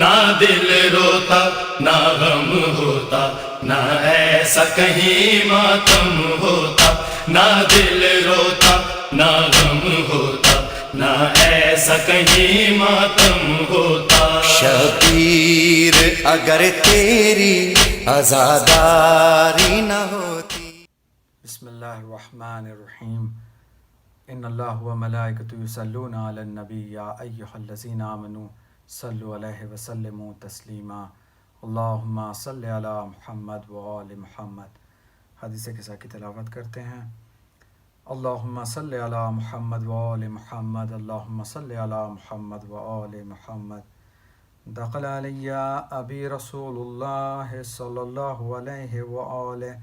نہ دل روتا نہ غم ہوتا، نہ ایسا کہیں ماتم ہوتا، نہ دل روتا نہ غم ہوتا، نہ ایسا کہیں ماتم ہوتا۔ شبیر اگر تیری عزاداری نہ ہوتی۔ بسم اللہ الرحمن الرحیم۔ ان اللہ و ملائکتہ یصلون علی النبی یا ایہا الذین آمنوا صلوا علیہ وسلموا تسلیما، اللہم صلی علی محمد و آل محمد۔ حدیث قصہ کی تلاوت کرتے ہیں۔ اللہم صلی علی محمد و آل محمد، اللہم صلی علی محمد و آل محمد۔ دخل علی ابی رسول اللہ صلی اللہ علیہ وآلہ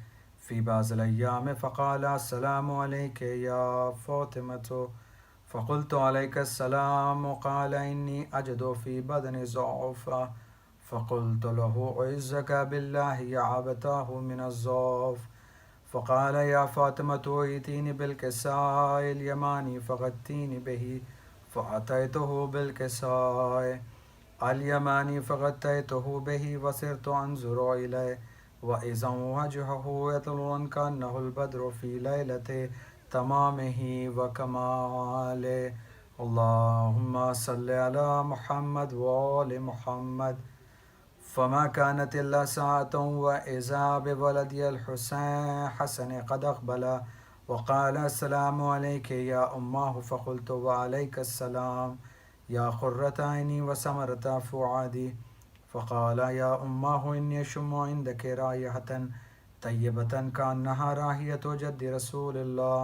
فی بعض الایام فقال السلام علیک یا فاطمۃ، فقلت علیک السلام، قال انی اجد فی بدنی ضعفا، فقلت له اعوذک باللہ یا ابتاہ من الضعف، فقال یا فاطمۃ ائتینی بالکساء الیمانی فغطینی بہ، فأتیتہ بالکساء الیمانی فغطیتہ بہ وصرت انظر الیہ وإذا وجهه يطلع كأنه البدر في ليلة تمامه وكماله، اللهم صل على محمد وآل محمد۔ فما كانت إلا ساعة وإذا بولدي الحسن قد أقبل وقال السلام عليك يا أماه، فقلت وعليك السلام يا قرة عيني وثمرة فؤادي، فقال يا أماه إني أشم عندك رائحة طيبة كأنها رائحة جد رسول الله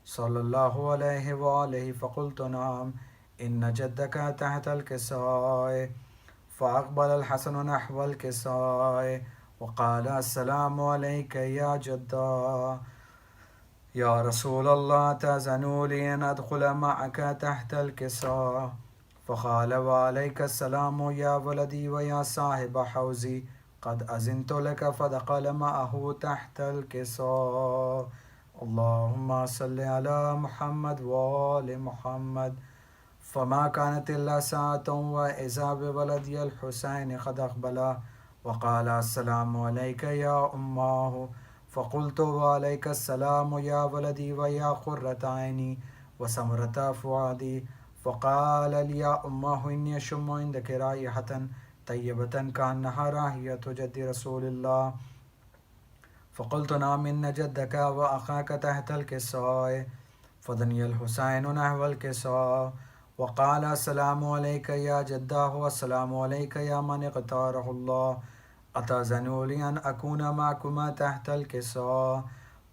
صلى الله عليه وآله، فقلت نعم إن جدك تحت الكساء، فأقبل الحسن نحو الكساء وقال السلام عليك يا جدا يا رسول الله، تأذنوا لي أن أدخل معك تحت الكساء، فقال وعليك السلام يا ولدي ويا صاحب حوزي، قد أذنت لك، فدخل معه تحت الكساء، اللهم صل على محمد وآل محمد۔ فما كانت إلا ساعة وإذا بولدي الحسين قد أقبل وقال السلام عليك يا أماه، فقلت وعليك السلام يا ولدي ويا قرة عيني وثمرة فؤادي، فقال لي يا أماه إني أشم عندك رائحة طيبة كأنها رائحة جد رسول الله، فقلت نعم إن جدك وأخاك تحت الكساء، فدني الحسين نحو الكساء وقال السلام عليك يا جداه والسلام عليك يا من اختاره الله، أتأذنوا لي أن أكون معكما تحت الكساء،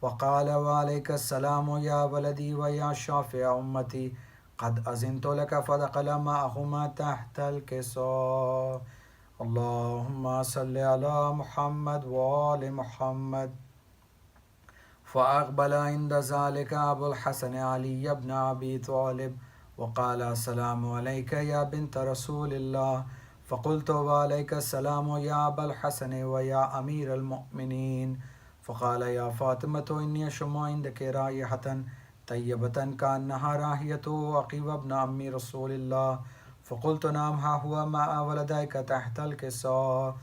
وقال وعليك السلام يا ولدي ويا شافع أمتي، قد أذنت لك، فدخل معهما تحت الكساء، اللهم صل على محمد وآل محمد۔ فأقبل عند ذلك أبو الحسن علي بن أبي طالب وقال السلام عليك يا بنت رسول الله، فقلت وعليك السلام يا أبا الحسن ويا أمير المؤمنين، فقال يا فاطمة إني أشم عندك رائحة طيبة كأنها رائحة عقيل ابن عم رسول الله، فقلت نعم ها هو مع ولديك تحت الكساء،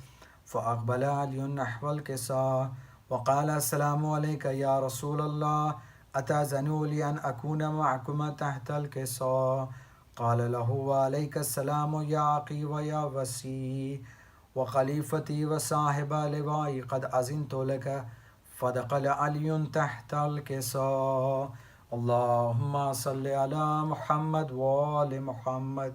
فأقبل علي نحو الكساء وقال السلام عليك يا رسول الله، أتأذنوا لي أن أكون معكما تحت الكساء، قال له وعليك السلام يا عقي ويا وسي وخليفتي وصاحب لوائي، قد أذنت لك، فدخل علي تحت الكساء، اللهم صل على محمد وآل محمد۔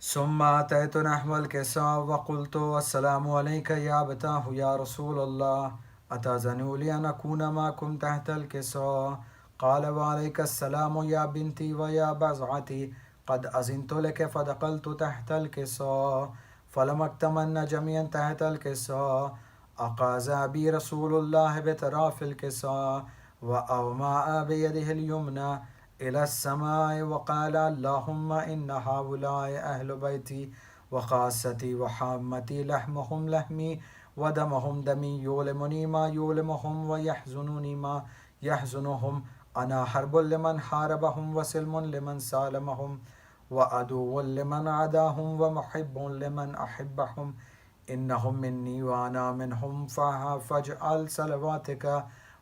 ثم أتيت نحو الكساء وقلت السلام عليك يا أبتاه يا رسول الله، أتأذنوا لي أن أكون معكم تحت الكساء، قال وعليك السلام يا بنتي ويا بضعتي، قد أذنت لك، فدخلت تحت الكساء، فلما اكتملنا جميعا تحت الكساء أخذ أبي رسول الله بطرف الكساء وأومأ بيده اليمنى إلى السماء وقال اللهم إن هؤلاء أهل بيتي وخاصتي وحامتي، لحمهم لحمي ودمهم دمي، يؤلمني ما يؤلمهم ويحزنني ما يحزنهم، أنا حرب لمن حاربهم وسلم لمن سالمهم، وعدو لمن عداهم ومحب لمن أحبهم إنهم مني وأنا منهم فاجعل صلواتك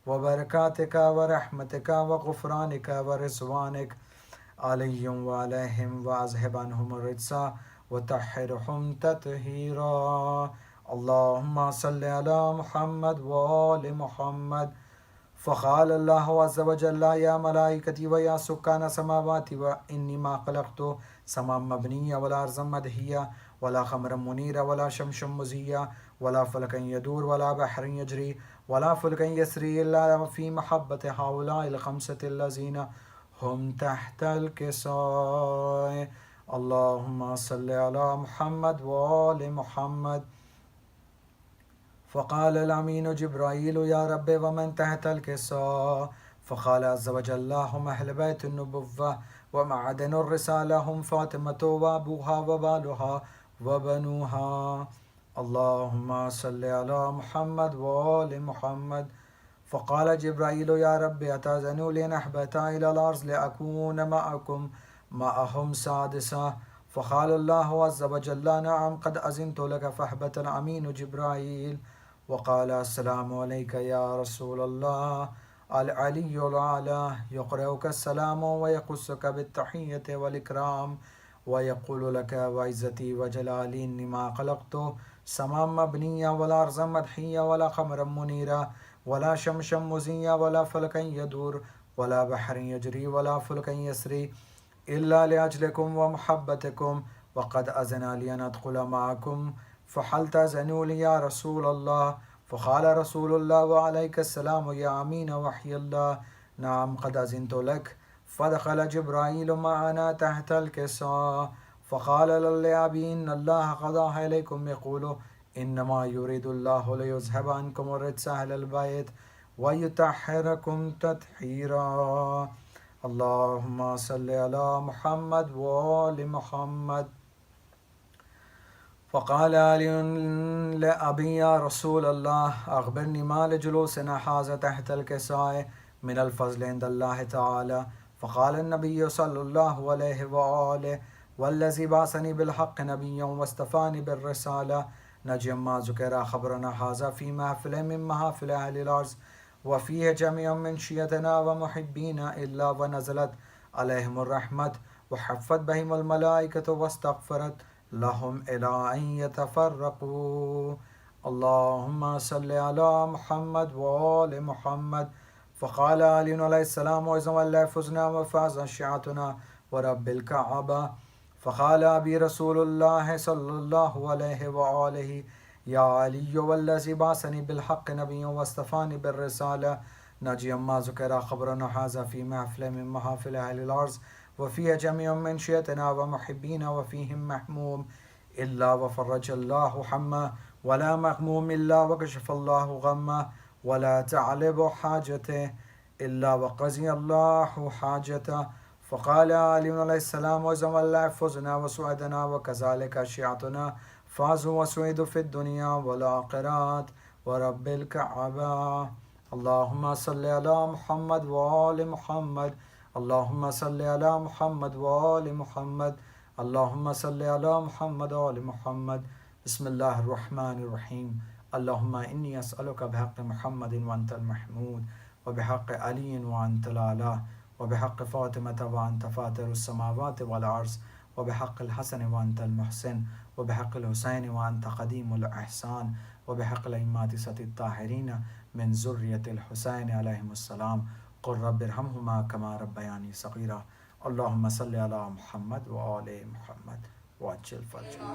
وبركاتك ورحمتك وغفرانك ورضوانك عليهم وعليهم وأذهب عنهم الرجس وطهرهم تطهيرا اللهم صل على محمد وآل محمد فقال الله عز وجل يا ملائكتي ويا سكان السماوات وإني ما خلقت سماء مبنية ولا أرضا مدهية ولا خمرا منيرا ولا شمس مزية ولا فلكا يدور ولا بحر يجري ولا فلكا يسري إلا في محبة هؤلاء الخمسة الذين هم تحت الكساء اللهم صل على محمد وآل محمد فقال الأمين جبرائيل يا رب ومن تحت الكساء فقال عز وجل هم أهل بيت النبوة ومعدن الرسالة هم فاطمة وأبوها وبالها وبنوها اللهم صل على محمد وآل محمد فقال جبرائيل يا رب أتأذن لي نحبت إلى الأرض لأكون معهم سادسا فقال الله عز وجل نعم قد أذنت لك فاهبط الأمين جبرائيل وقال السلام عليك يا رسول الله العلي الأعلى يقرأك السلام ويقصك بالتحية والإكرام ويقول لك وعزتي وجلالي إني ما خلقت سماء مبنية ولا أرضا مدحية ولا قمرا منيرا ولا شمسا مزية ولا فلكا يدور ولا بحر يجري ولا فلكا يسري إلا لأجلكم ومحبتكم وقد أذن لي أن أدخل معكم فهل تأذنوا لي يا رسول الله فقال رسول الله وعليك السلام يا أمين وحي الله نعم قد أذنت لك فدخل جبرائيل معنا تحت الكساء فقال للأبي إن الله قضى إليكم يقول إنما يريد الله ليذهب عنكم الرجس أهل البيت ويطهركم تطهيرا اللهم صل على محمد وآل محمد فقال علي لأبي يا رسول الله أخبرني ما لجلوسنا هذا تحت الكساء من الفضل عند الله تعالى فقال النبي صلى الله عليه وآله والذي بعثني بالحق نبيا واصطفاني بالرسالة نجم ما ذكر خبرنا هذا في محفل من محافل أهل الأرض وفيه جميع من شيتنا ومحبينا إلا ونزلت عليهم الرحمة وحفت بهم الملائكة واستغفرت لهم إلى أن يتفرقوا اللهم صل على محمد وآل محمد فقال علي عليه السلام وإذا والله فزنا وفاز شيعتنا ورب الكعبة فقال أبي رسول الله صلى الله عليه وآله يا علي والذي بعثني بالحق نبيا واصطفاني بالرسالة نجي ما ذكر خبرنا هذا في محفل من محافل أهل الأرض وفيها جميع من شيتنا ومحبين وفيهم محموم إلا وفرج الله حمه ولا مغموم إلا وكشف الله غمه ولا تعلب حاجته إلا وقضي الله حاجته فقال علي عليه السلام وإذا والله فزنا وسعدنا وكذلك شيعتنا فازوا وسعدوا في الدنيا والآخرات ورب الكعبة اللهم صل على محمد وآل محمد اللهم صل على محمد وآل محمد اللهم صل على محمد وآل محمد بسم الله الرحمن الرحيم اللهم إني أسألك بحق محمد وأنت المحمود وبحق علي وأنت الأعلى وبحق فاطمة وأنت فاطر السماوات والأرض وبحق الحسن وأنت المحسن وبحق الحسين وأنت قديم الإحسان وبحق الأئمة ستة الطاهرين من ذرية الحسين عليهم السلام قل رب ارحمهما كما ربياني صغيرا اللهم صل على محمد وآل محمد وعجل فرجهم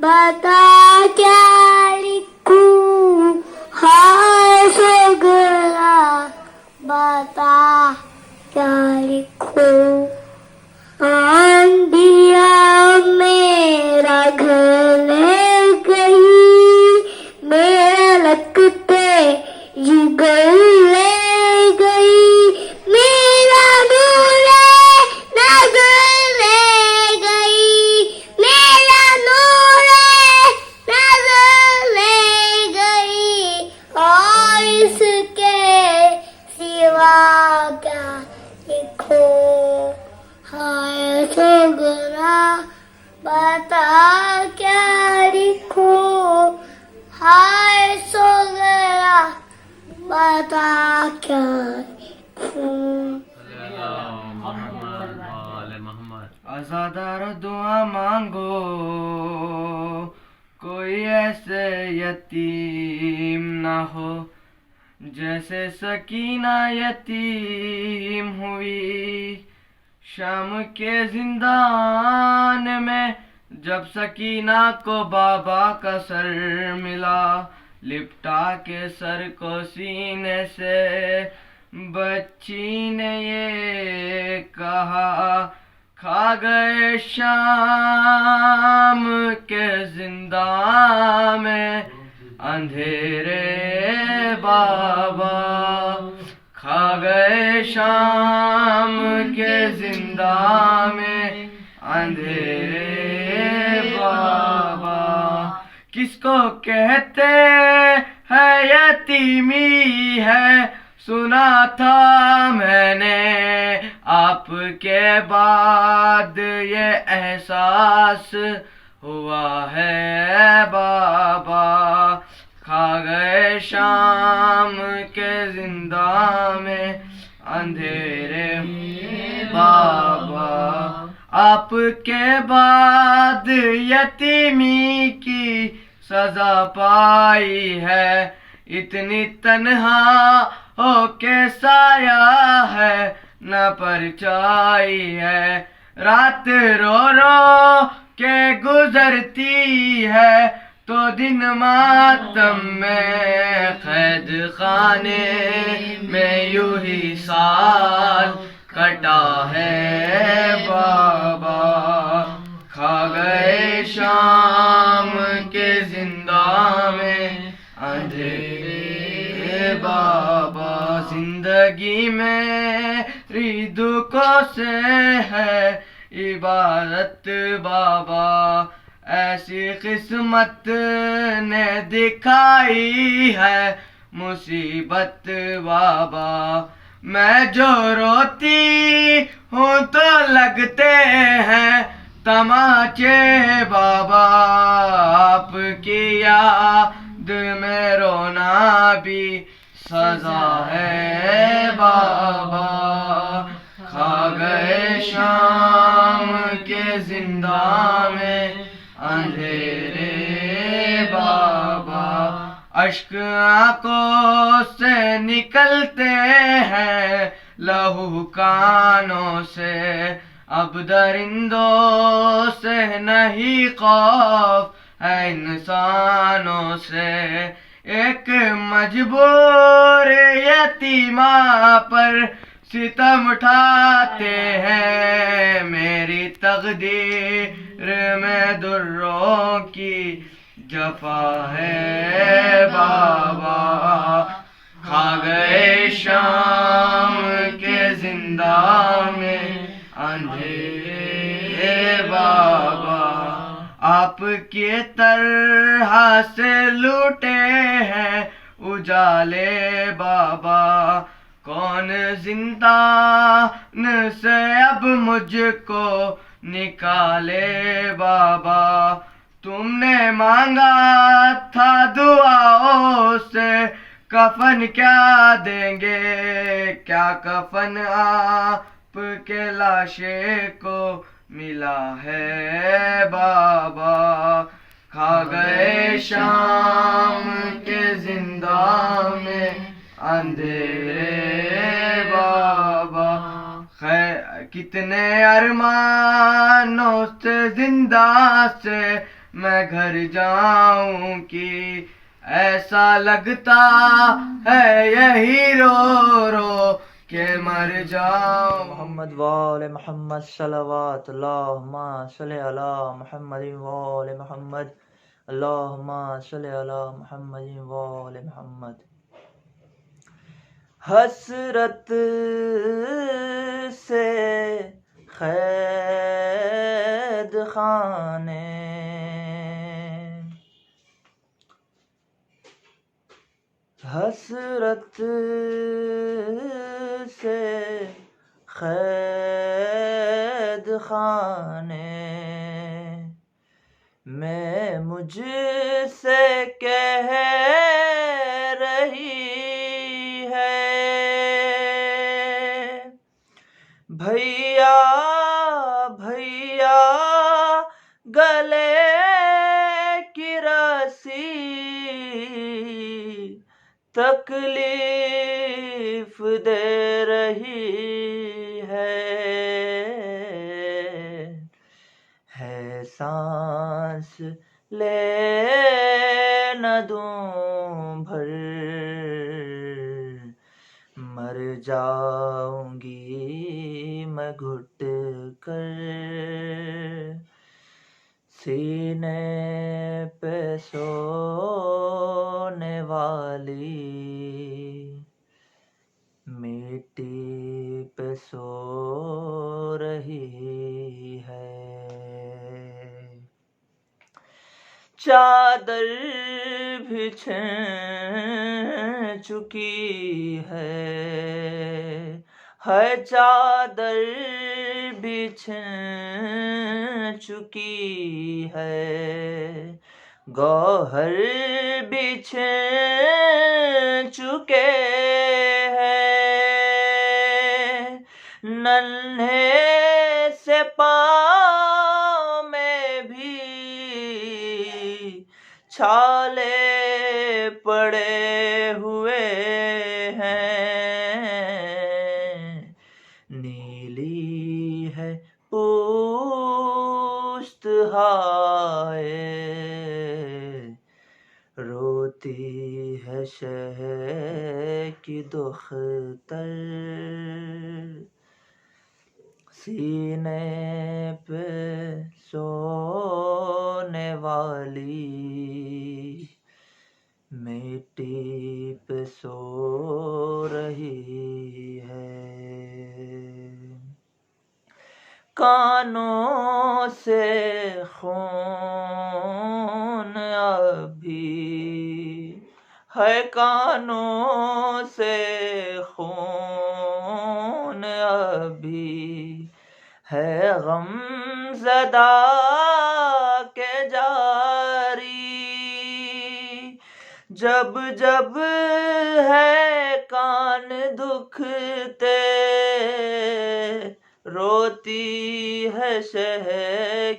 بتا کیا لکھوں ہائے سوگرا بتا کیا لکھوں آندھیا میرا گھر لے گئی میرا لگتے جگر لے گئی میرا نور نظر لے گئی میرا نور نظر لے گئی اور اس کے سوا کیا لکھو ہائے سوگرا بتا کیا لکھو ہائے سوگرا بتا کیا لکھوں آزادار دعا مانگو کوئی ایسے یتیم نہ ہو جیسے سکینہ یتیم ہوئی شام کے زندان میں جب سکینہ کو بابا کا سر ملا لپٹا کے سر کو سینے سے بچی نے یہ کہا کھا گئے شام کے زندان میں اندھیرے بابا کھا گئے شام کے زندان میں اندھیرے بابا کس کو کہتے ہیں یتیمی ہے سنا تھا میں نے آپ کے بعد یہ احساس ہوا ہے بابا کھا گئے شام کے زندان میں اندھیرے بابا آپ کے بعد یتیمی کی سزا پائی ہے اتنی تنہا ہو کے سایہ ہے نہ پرچائی ہے رات رو رو کے گزرتی ہے تو دن ماتم میں قید خانے میں یوں ہی سال کٹا ہے بابا کھا گئے شام کے زندان میں اندھیرے بابا زندگی میں دکھوں سے ہے عبارت بابا ایسی قسمت نے دکھائی ہے مصیبت بابا میں جو روتی ہوں تو لگتے ہیں تماچے بابا آپ کی یاد میں رونا بھی سزا ہے بابا کھا گئے شام کے زندان میں اندھیرے بابا اشک آنکھوں سے نکلتے ہیں لہو کانوں سے اب درندوں سے نہیں خوف ہے انسانوں سے ایک مجبور یتیمہ پر ستم اٹھاتے ہیں میری تقدیر میں دروں کی جفا ہے بابا کھا گئے شام کے زندان میں اندھیرے بابا آپ کی طرح سے لوٹے ہیں اجالے بابا کون زندان سے اب مجھ کو نکالے بابا تم نے مانگا تھا دعاؤں سے کفن کیا دیں گے کیا کفن آپ کے لاشے کو ملا ہے بابا کھا گئے شام کے زندان میں اندھیرے بابا کتنے ارمانوں سے زندہ سے میں گھر جاؤں کی ایسا لگتا ہے یہی رو رو کہ مر جاؤں. محمد وآل محمد صلوات اللہم صلی علی محمد وآل محمد اللہم صلی علی محمد وآل محمد. حسرت سے قید خانے حسرت سے قید خانے میں مجھ سے کہہ رہی ہے بھیا بھیا گلے کی رسی تکلیف دے رہی ہے سانس لے نہ دوں بھر مر جاؤں گی میں گھٹ کر سینے پہ سونے والی مٹی پہ سو رہی ہے چادر بچھے چکی ہے چادر بچھے چکی ہے گوہر بچھے چکے ہیں ننھے سے پاؤں میں بھی چھالے پڑے ہوئے ہیں نیلی ہے پوست ہائے روتی ہے شہ کی دختر سینے پہ سونے والی مٹی پہ سو رہی ہے کانوں سے خون ابھی ہے کانوں سے خون ابھی ہے غم زدہ کے جاری جب جب ہے کان دکھتے روتی ہے شہ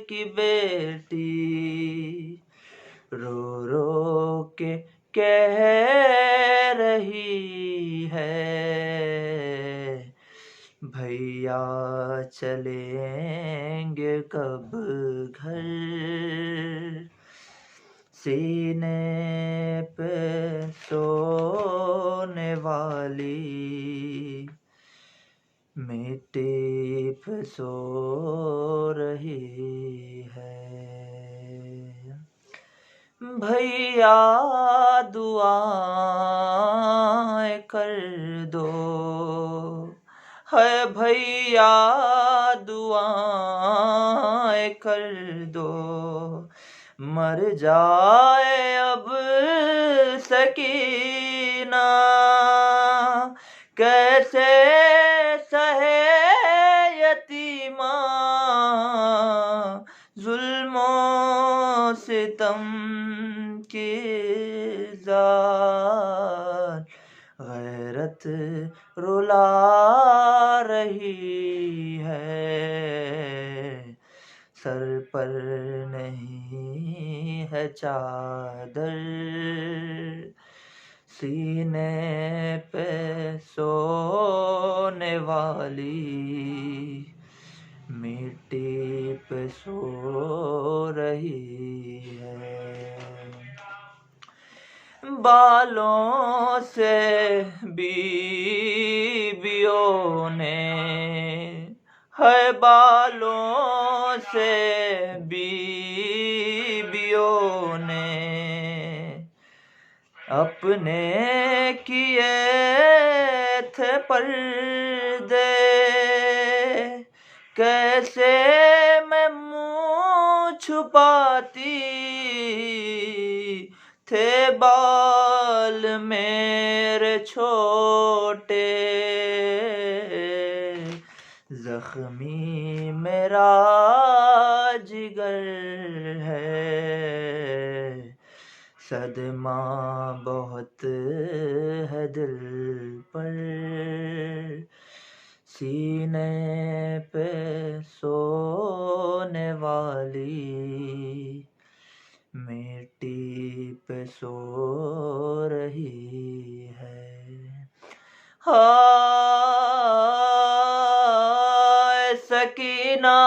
کی بیٹی رو رو کے کہہ رہی ہے بھیا چلیں گے کب گھر سینے پہ سونے والی مٹی پہ سو رہی ہے بھیا دعائیں کر دو ہے بھیا دعائیں کر دو مر جائے اب سکینہ کیسے سہے یتیمہ ظلم و ستم کی ذات غیرت رلا رہی ہے سر پر نہیں ہے چادر سینے پہ سونے والی مٹی پہ سو رہی بالوں سے بیویوں نے، ہے بالوں سے بیویوں نے اپنے کیے تھے پردے، کیسے میں منہ چھپاتی تھے بال میرے چھوٹے، زخمی میرا جگر ہے، صدمہ بہت ہے دل پر، سینے پہ سونے والی مٹی پہ سو رہی ہے، ہائے سکینہ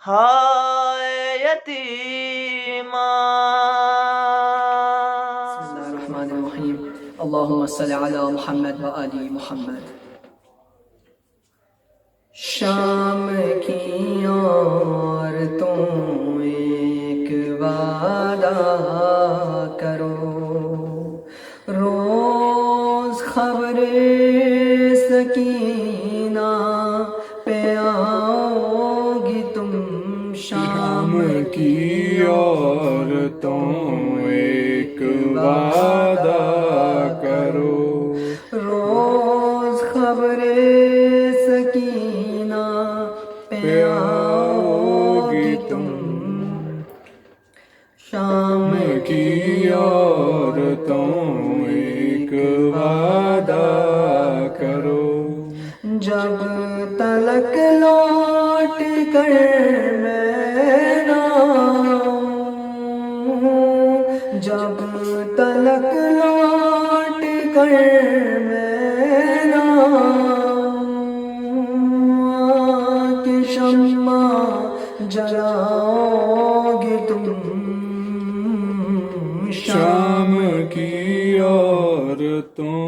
ہائے یتیمہ۔ بسم اللہ الرحمن الرحیم، اللہم صلی علی محمد و آل محمد۔ شام کی عورتوں ایک وعدہ کرو، روز خبر سکینہ پہ آؤ گی تم، شام کی عورتوں ایک وعدہ کرو، روز خبر سکینہ پہ آؤ گی تم، شام کی عورتوں ایک وعدہ کرو، جب تلک لوٹ کر میں نہ آؤں، جب تلک لوٹ کر میں نہ آؤں، کہ شمع جلاؤ گے تم، شام کی عورتوں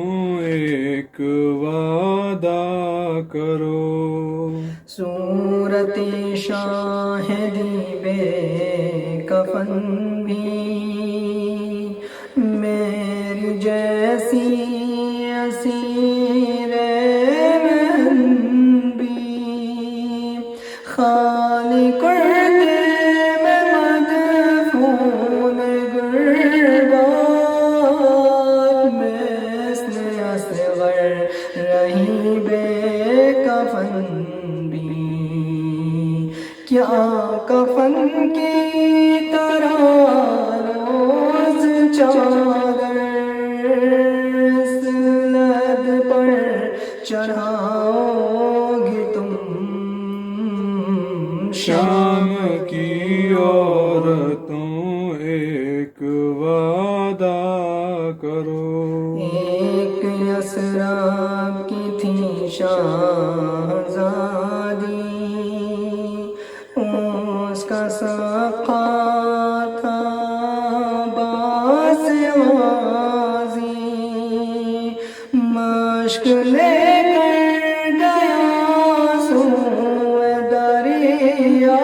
ایک وعدہ کرو، صورت شاہدی بے کفن بھی میری جیسی اسیر مہن بھی، خالی کرتے میں مدفون گربات، مثل اصغر رہی بے کفن بھی، کیا کفن کی طرح روز چادر اس لد پر چڑھاؤ گی تم، شام کی عورتوں ایک وعدہ کرو، ایک اسراب کی تھی شاہزادی، اس کا سقا تھا باسوازی، مشک لے کر گیا سوئے دریا،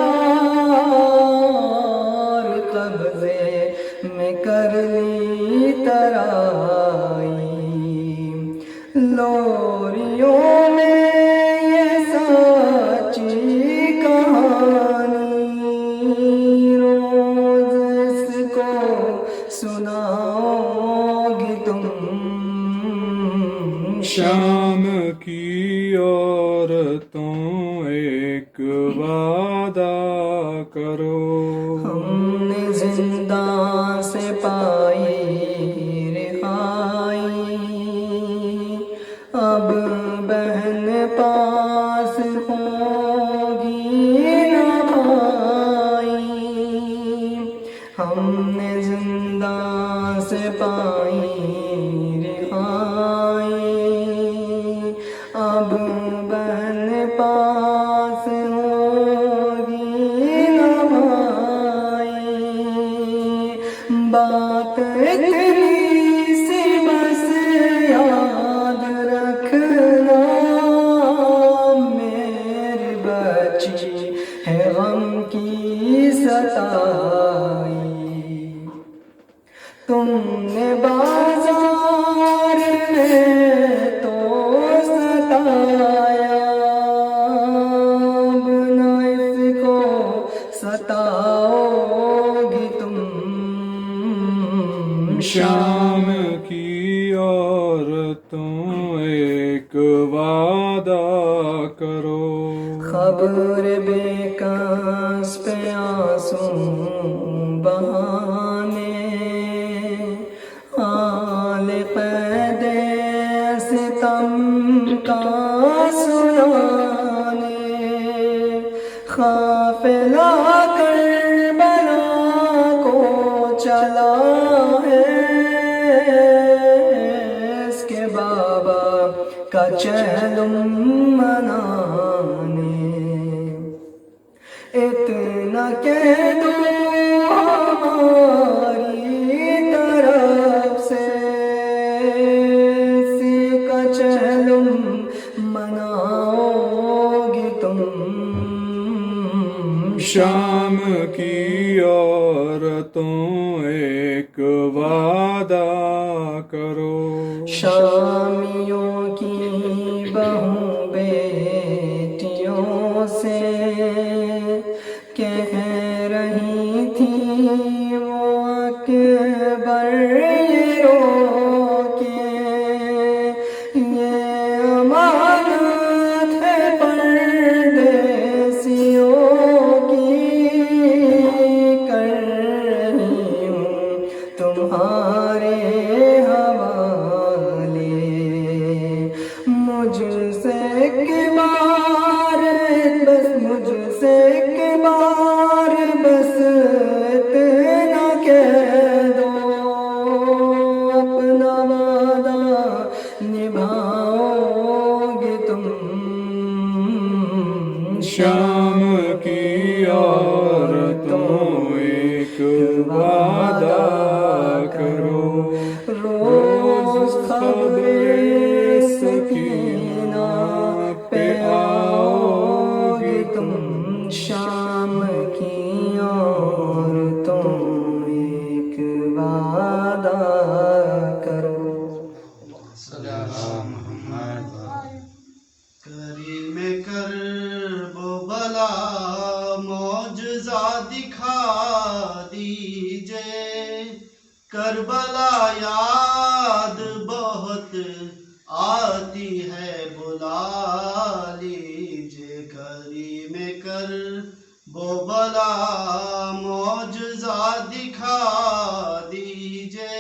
اور قبضے میں کر لی ترائی، لوریوں میں یہ سچی کہانی، روز اس کو سناؤ گی تم، شام کی عورتوں ایک وعدہ کرو، ہم نے زندان سے پائی رہائی، اب بہن پاس ہوگی نہ بھائی، ہم نے زندان سے پائی رہائی، اب بہن پاس ہوگی شام کی عورتوں ایک وعدہ کرو، خبر بے کس پہ آنسو بہانے، حال قید ستم کا سنانے، قافلہ کربلا کو چلا ہے، اس کے بابا کا چہلم منانے، اتنا کہہ دو ہماری طرف سے، اسی کا چہلم مناؤ گی تم، شام کی عورتوں ایک وعدہ کرو، شامیوں کی بہو بیٹیوں سے کہہ رہی تھی وہ اکبر یہ رو کے، یہ امانت ہے پردیسیوں کی، کر رہی ہوں تمہارے حوالے، مجھ سے ایک بار بس، مجھ سے ایک بار بس اتنا کہہ دو، اپنا وعدہ نبھاؤ گے تم، شام کی عورتوں ایک وعدہ کرو، روز خبر سکینہ پہ آؤ گے تم، شام کی عورتوں ایک وعدہ کرو۔ کریم کرب و بلا معجزہ دکھا دیجئے، کربلا یاد بہت آتی ہے بلا لیجئے، کریم کرب و بلا معجزہ دکھا دیجئے،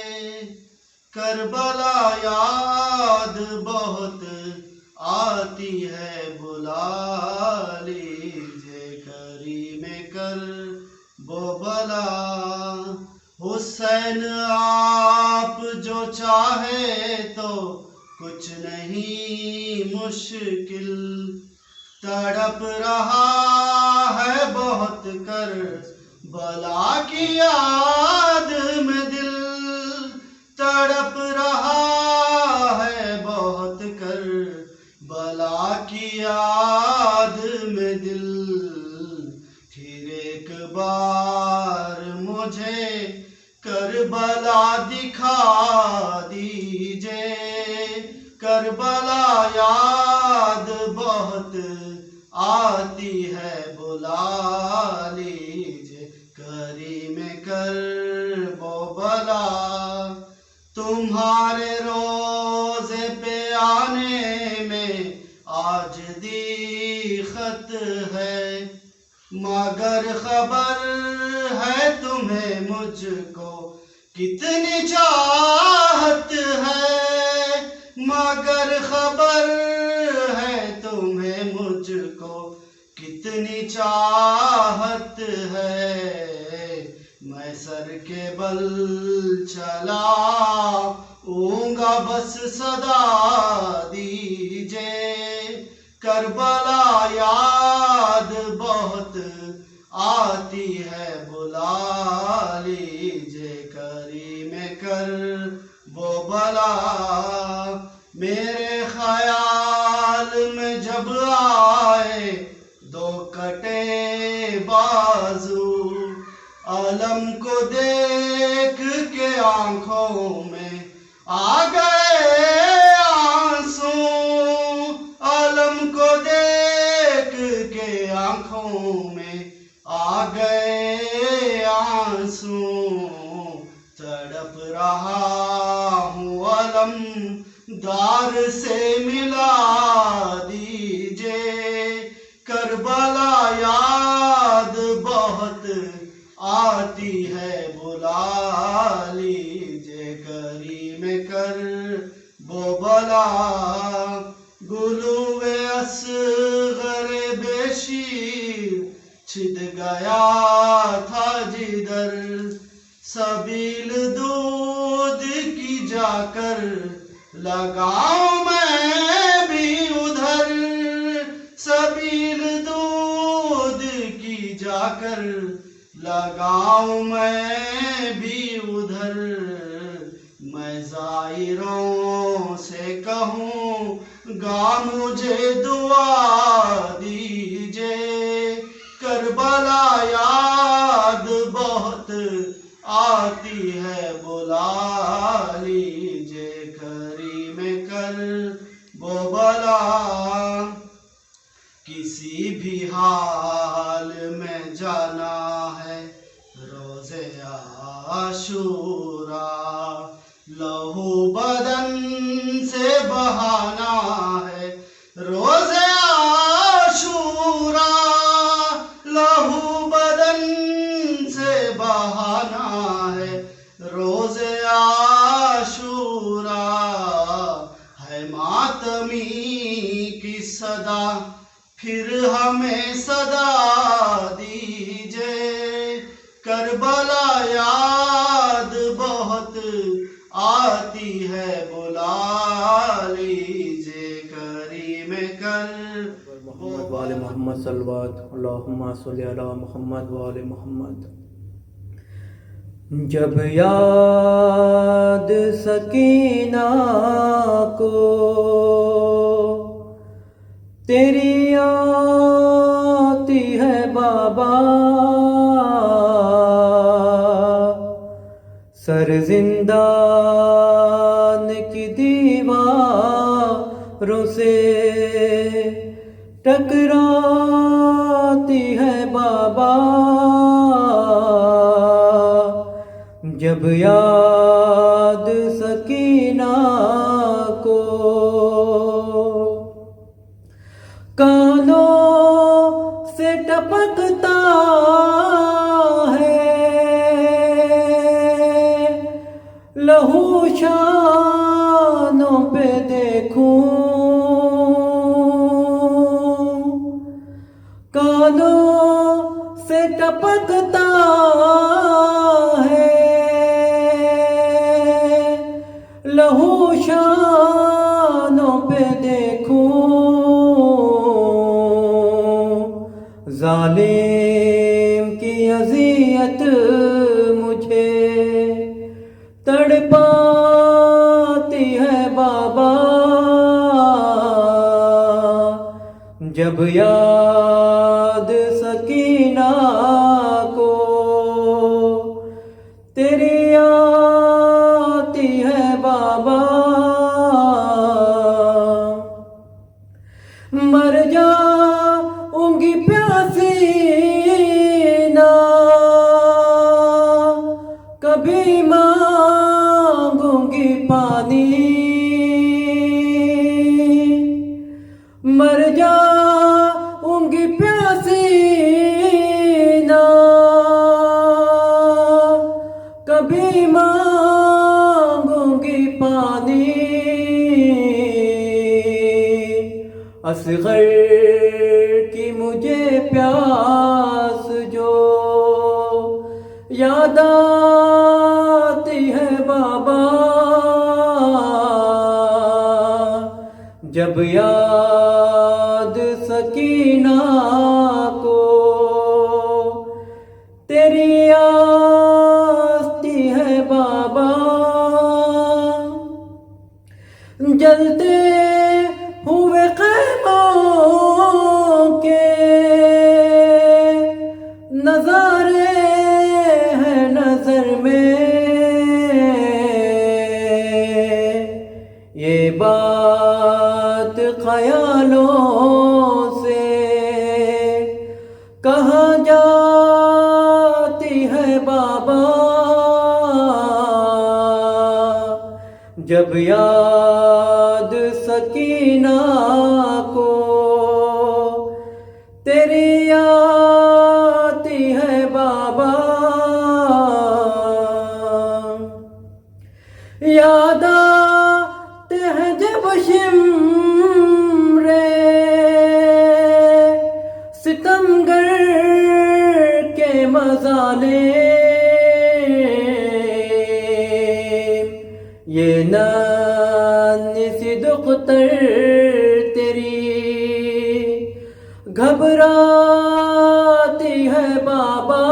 کربلا یاد بہت آتی ہے بلا لیجئے، کریم کرب و بلا، حسین آپ جو چاہے تو کچھ نہیں مشکل، تڑپ رہا ہے بہت کربلا کی یاد میں دل، تڑپ رہا ہے بہت کربلا کی یاد میں دل، پھر ایک بار مجھے کربلا دکھا دیجئے، کربلا یاد بہت آتی ہے بلا لیجئے، کریم کرب و بلا، تمہارے روزے پہ آنے میں آج دی خط ہے، مگر خبر ہے تمہیں مجھ کو کتنی چاہت ہے، مگر خبر ہے تمہیں مجھ کو کتنی چاہت ہے، میں سر کے بل چلاؤں گا بس صدا دیجئے، کربلا یاد بہت آتی ہے بلا لیجئے، کریم کرب و بلا، میرے خیال میں جب آئے دو کٹے بازو، علم کو دیکھ کے آنکھوں میں آ گئے آنسو، علم کو دیکھ کے آنکھوں میں آ گئے آنسو، تڑپ رہا علم دار سے ملا دیجئے کربلا یاد بہت آتی ہے بلا لیجئے کریم کر وہ بلا گلو اصغر بیشیر چھد گیا تھا جدھر سبیل دودھ کی جا کر لگاؤں میں بھی ادھر سبیل دودھ کی جا کر لگاؤں میں بھی ادھر میں زائروں سے کہوں گا مجھے دعا دیجئے کربلا یاد بہت آتی ہے بلا لیجئے کریم کر وہ بلا کسی بھی حال میں جانا ہے روزے عاشورا لہو بدن سے بہانا ہے روزے عاشورا لہو بدن سے بہانا ہے روزے عاشورا ہے ماتمی کی صدا پھر ہمیں صدا دیجئے کربلا یاد بہت آتی ہے بلا لیجئے کریم کر محمد وآل محمد صلوات اللہم صلی علی محمد وآل محمد جب یاد سکینہ کو تیری آتی ہے بابا سر زندان کی دیواروں سے ٹکراتی ہے بابا جب یاد سکینہ کو کانوں سے ٹپکتا ہے لہو شانوں پہ دیکھوں کانوں سے ٹپکتا ہے لہو شانوں پہ دیکھوں ظالم کی اذیت مجھے تڑپاتی ہے بابا جب یاد سکینہ کو تیری آتی ہے بابا مر جاؤں گی پیاسی نہ کبھی مانگوں گی پانی مر جاؤں گی پیاسی نہ کبھی مانگوں گی پانی اصغر کی مجھے پیاس جو یاد آتی ہے بابا جب یاد سکینہ کو تیری آتی ہے بابا جلتے ہوئے خیموں کے نظارے ہیں نظر میں یہ بات خیالوں سے کہاں جاتی ہے بات جب یاد سکینہ کو تیری آتی ہے بابا، یاد آتے ہیں جب شمرے ستمگر کے مظالم، یہ نانی سی دختر تیری گھبراتی ہے بابا،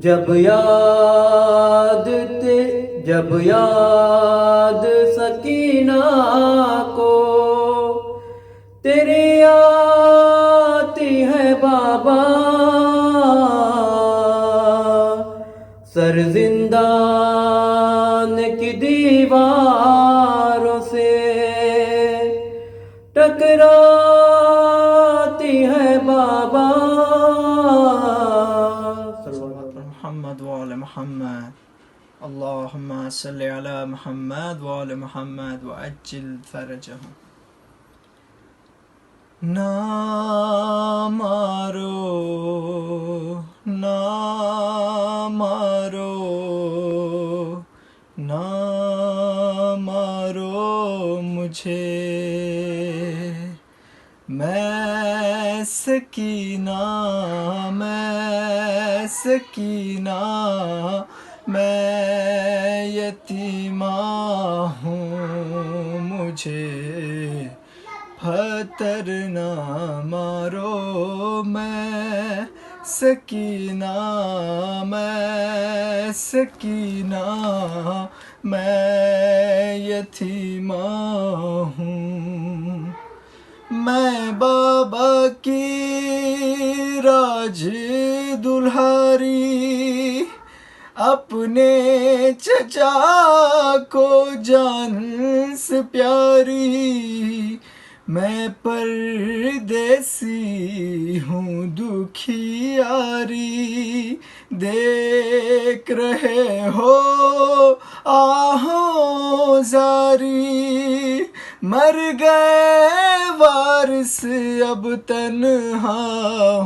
جب یاد سکینہ کو تیری آتی ہے بابا، سر زندان کی دیواروں سے ٹکراتی ہے بابا، محمد وآل محمد، اللہم صلی علی محمد وآل محمد وعجل فرجہم۔ نہ مارو نہ مارو نہ مارو مجھے، میں سکینہ میں یتیمہ ہوں، مجھے پتھر نہ مارو، میں سکینہ میں یتیمہ ہوں، میں بابا کی راج دلہاری، اپنے چچا کو جان سے پیاری، میں پردیسی ہوں دکھیاری، دیکھ رہے ہو آہوں زاری، مر گئے وارث اب تنہا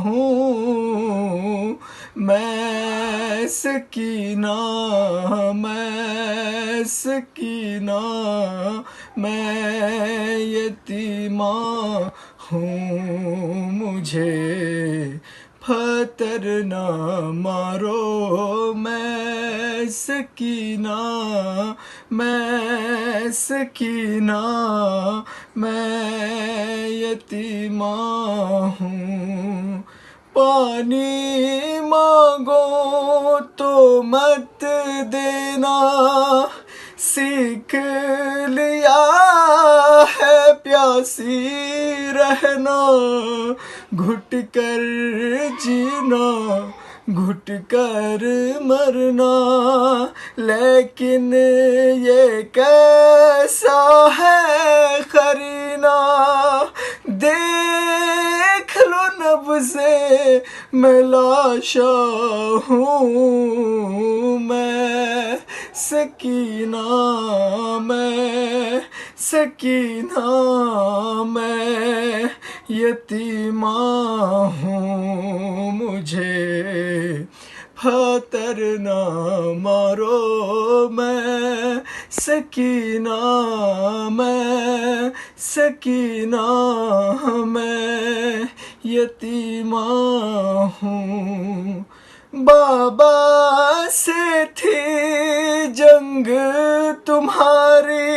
ہوں، میں سکینہ میں یتیمہ ہوں، مجھے پتھر نہ مارو، میں سکینہ میں یتیمہ ہوں، پانی مانگو تو مت دینا، سیکھ لیا ہے پیاسی رہنا، گھٹ کر جینا گھٹ کر مرنا، لیکن یہ کیسا ہے قرینہ، دیکھ لو نبض میں لاشا ہوں، میں سکینہ میں یتیمہ ہوں، مجھے پتھر نہ مارو، میں سکینہ میں یتیمہ ہوں، بابا سے تھی جنگ تمہاری،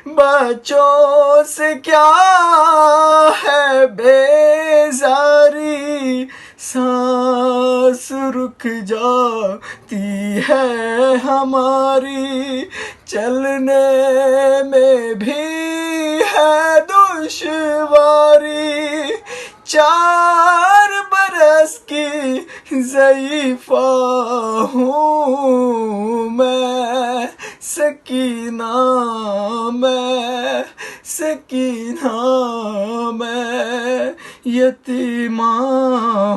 بچوں سے کیا ہے بیزاری، سانس رک جاتی ہے ہماری، چلنے میں بھی ہے دشواری، 4 برس کی ضعیفہ ہوں، میں سکینہ میں یتیمہ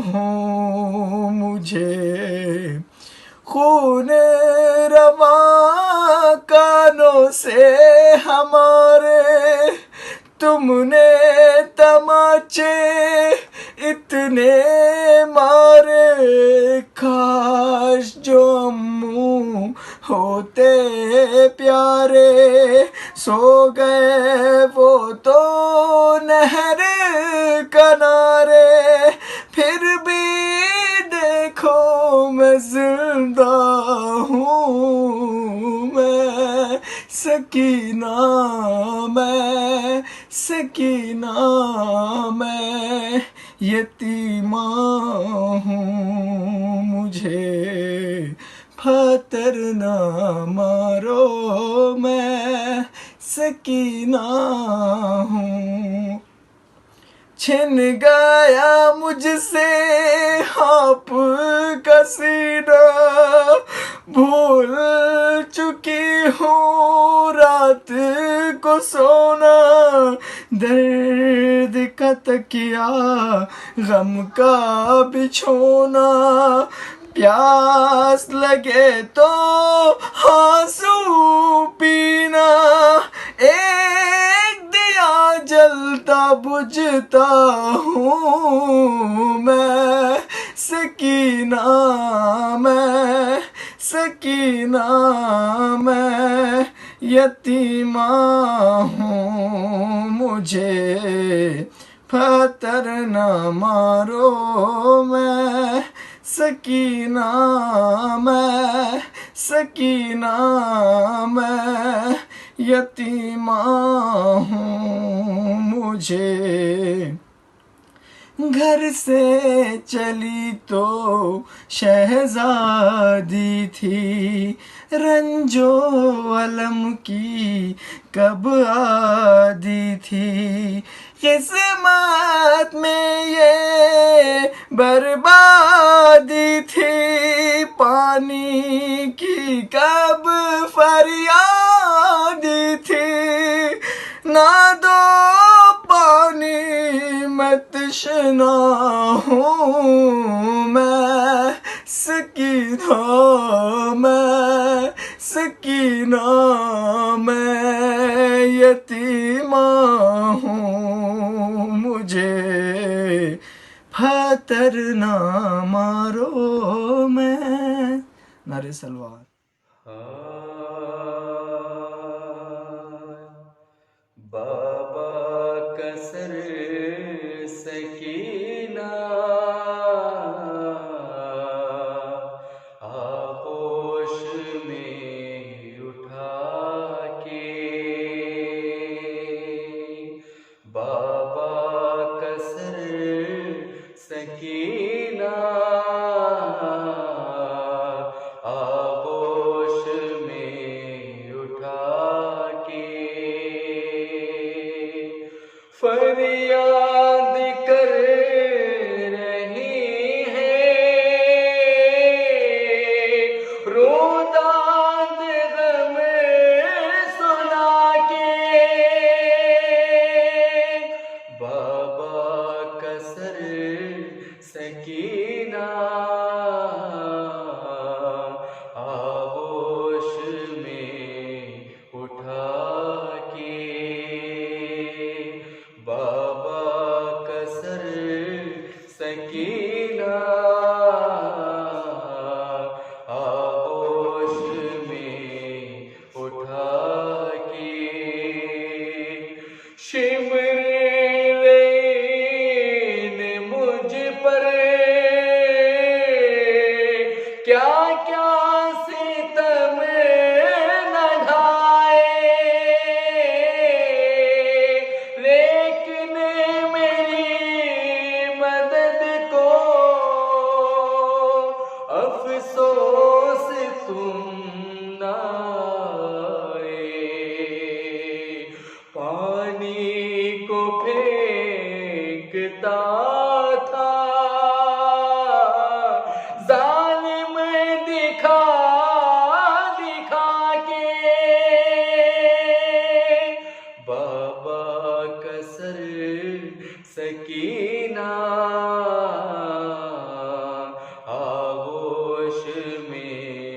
ہوں، مجھے خون رواں کانوں سے ہمارے تم نے تماچے اتنے مارے. کاش جو اموں ہوتے پیارے سو گئے وہ تو نہر کنارے. پھر بھی دیکھو میں زندہ ہوں میں سکینہ میں یتیمہ ہوں. مجھے پتھر نہ مارو میں سکینہ ہوں. چھن گیا مجھ سے آپ کا سینہ بھول چکی ہوں رات کو سونا. درد کا تکیا غم کا بچھونا پیاس لگے تو آنسو پینا. ایک دیا جلتا بجھتا ہوں میں سکینہ میں یتیمہ ہوں. مجھے پتھر نہ مارو میں سکینہ میں یتیمہ ہوں. مجھے گھر سے چلی تو شہزادی تھی رنج و الم کی کب عادی تھی. قسمت میں یہ بربادی تھی پانی کی کب فریادی تھی. نہ دو پانی میں تشنا ہوں میں سکینہ میں یتیمہ ہوں. مجھے پتھر نہ مارو میں. نعرہ سلوات. بابا کا سر سکینہ آغوش میں اٹھا کے. بابا کا سر سکینہ آغوش میں اٹھا کے. فریاد کر رہی ہے روداد غم سنا کے. بابا کا سر سکینہ آغوش میں اٹھا کے. بابا کا سر سکینہ آغوش میں اٹھا کے. شمر نے مجھ پر کیا کیا ستم نہ ڈھائے لیکن میری مدد کو افسوس تم نہ آئے. پانی کو پھینکتا تھا ظالم دکھا کے. بابا کا سر سکینہ آغوش میں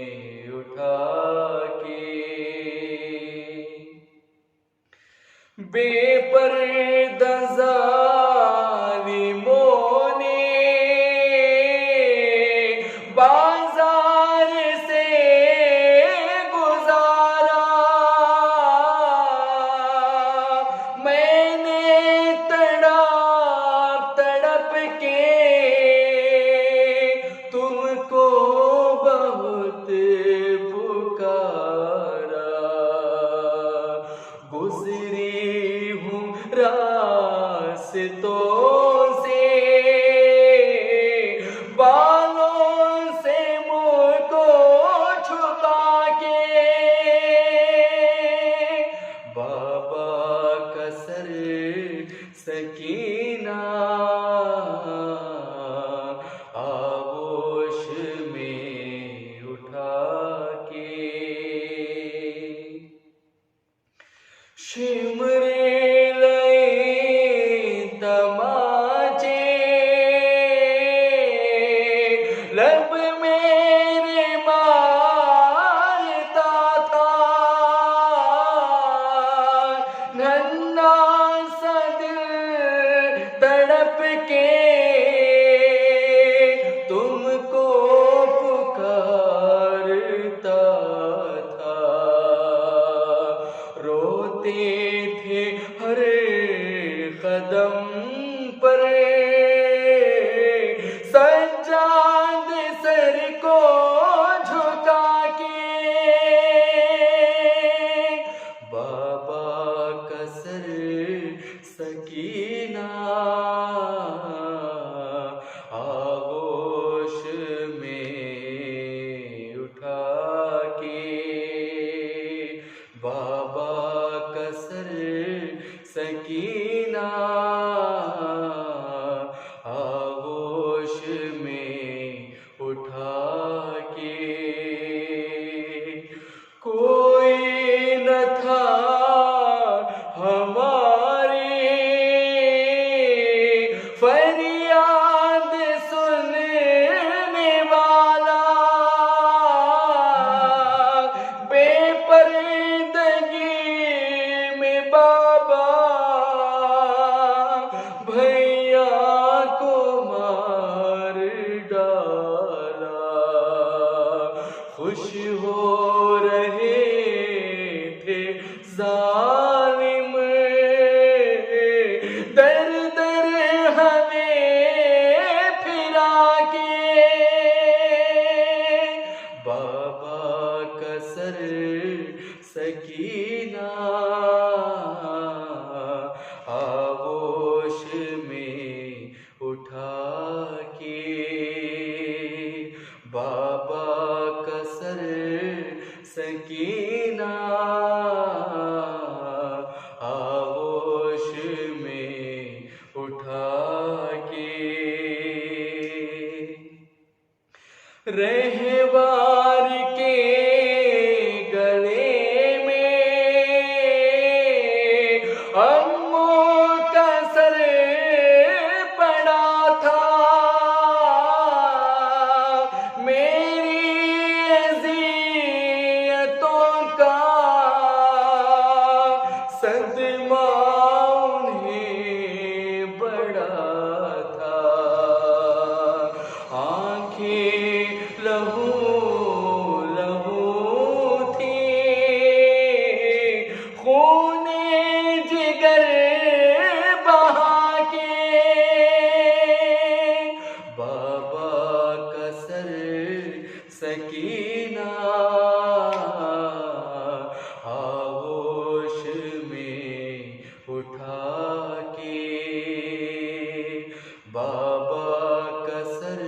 ظالموں نے بازار سے گزارا، میں نے تڑپ تڑپ کے تم کو بہت پکارا، گزری ہوں راستوں سے بالوں سے منہ کو چھپا کے، بابا کا سر سکینہ آغوش میں اٹھا کے، شمرے لئے تماچے لب میرے مارتا تھا، ننھا سا دل تڑپ کے تم کو پکارتا تھا، روتے تھے ہر قدم پر سجاد سر کو جھکا کے، بابا کا سر سکینہ آغوش میں اٹھا کے، بابا کا سر سکینہ آغوش میں اٹھا کے، کوئی نہ تھا ہماری فریاد سننے والا، بے پردگی میں بابا بھیا کو مار ڈالا، خوش ہو رہے تھے ظالم در در ہمیں پھرا کے، بابا کا سر سکینہ آغوش میں اٹھا کے، بابا کا سر سکینہ آغوش میں اٹھا کے، رہوار کے گلے میں اموں کا سر پڑا تھا، میری اذیتوں کا صدمہ انہیں بڑا تھا، آنکھیں لہو لہو تھی، خون جگر بہا کے، بابا کا سر سکینہ آغوش میں اٹھا کے، بابا کا سر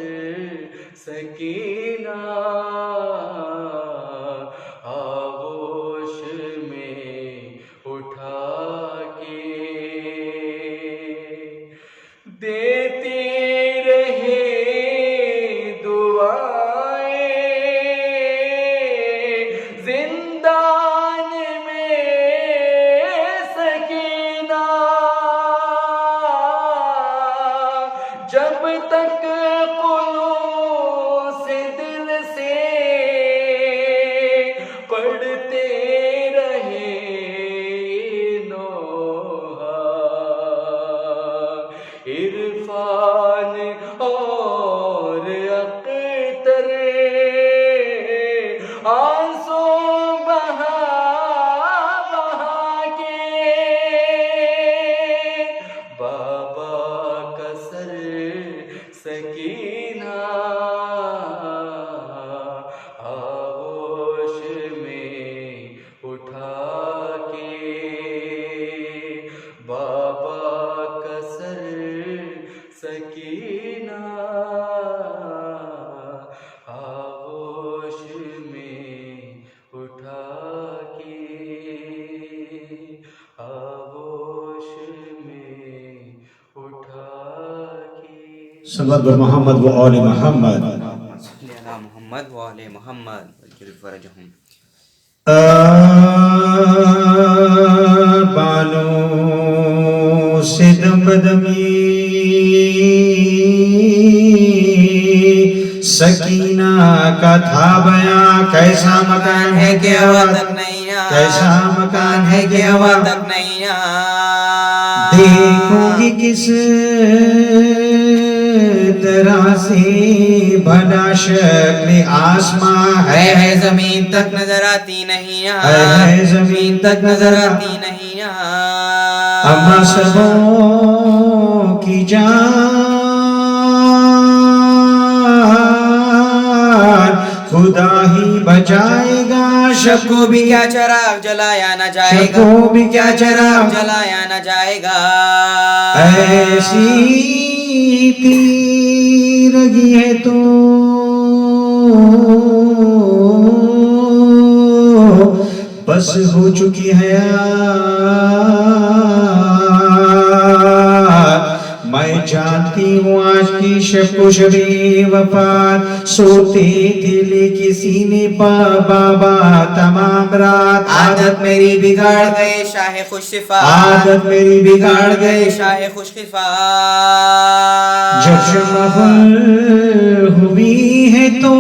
سکینہ آغوش میں اٹھا کے، دیتے رہے دعائیں زندان میں سکینہ، جب تک خلوص دل سے پڑھتے رہے نوحہ، عرفان اور اختر آنسو بہا بہا کے بابا کا سر سکینہ آغوش میں اٹھا کے بابا کا سر سکینہ آغوش میں اٹھا کے آغوش میں اٹھا کے صلی محمد و آل محمد صلی علی محمد و آل محمد وجل فرجہم بانو سے دم بدمی سکینہ کا تھا بیان کیسا مکان ہے کہ ہوا تک نہیں کیسا مکان ہے کہ ہوا تک نہیں دیکھوں گی کس طرح سے بنا شکل آسمان ہے زمین تک نظر آتی نہیں ہے زمین تک نظر آتی نہیں اما سبوں کی جان خدا ہی بچائے گا شب کو بھی کیا چراغ جلایا نہ جائے گا شب کو بھی کیا چراغ جلایا نہ جائے گا ایسی تیرگی ہے تو بس ہو چکی ہے میں جانتی ہوں آج کی شب کو شبِ وفات سوتے دل کسی نے بابا تمام رات عادت میری بگاڑ گئے شاہ خوش صفات عادت میری بگاڑ گئے شاہ خوش صفات جب شمع ہوئی ہے تو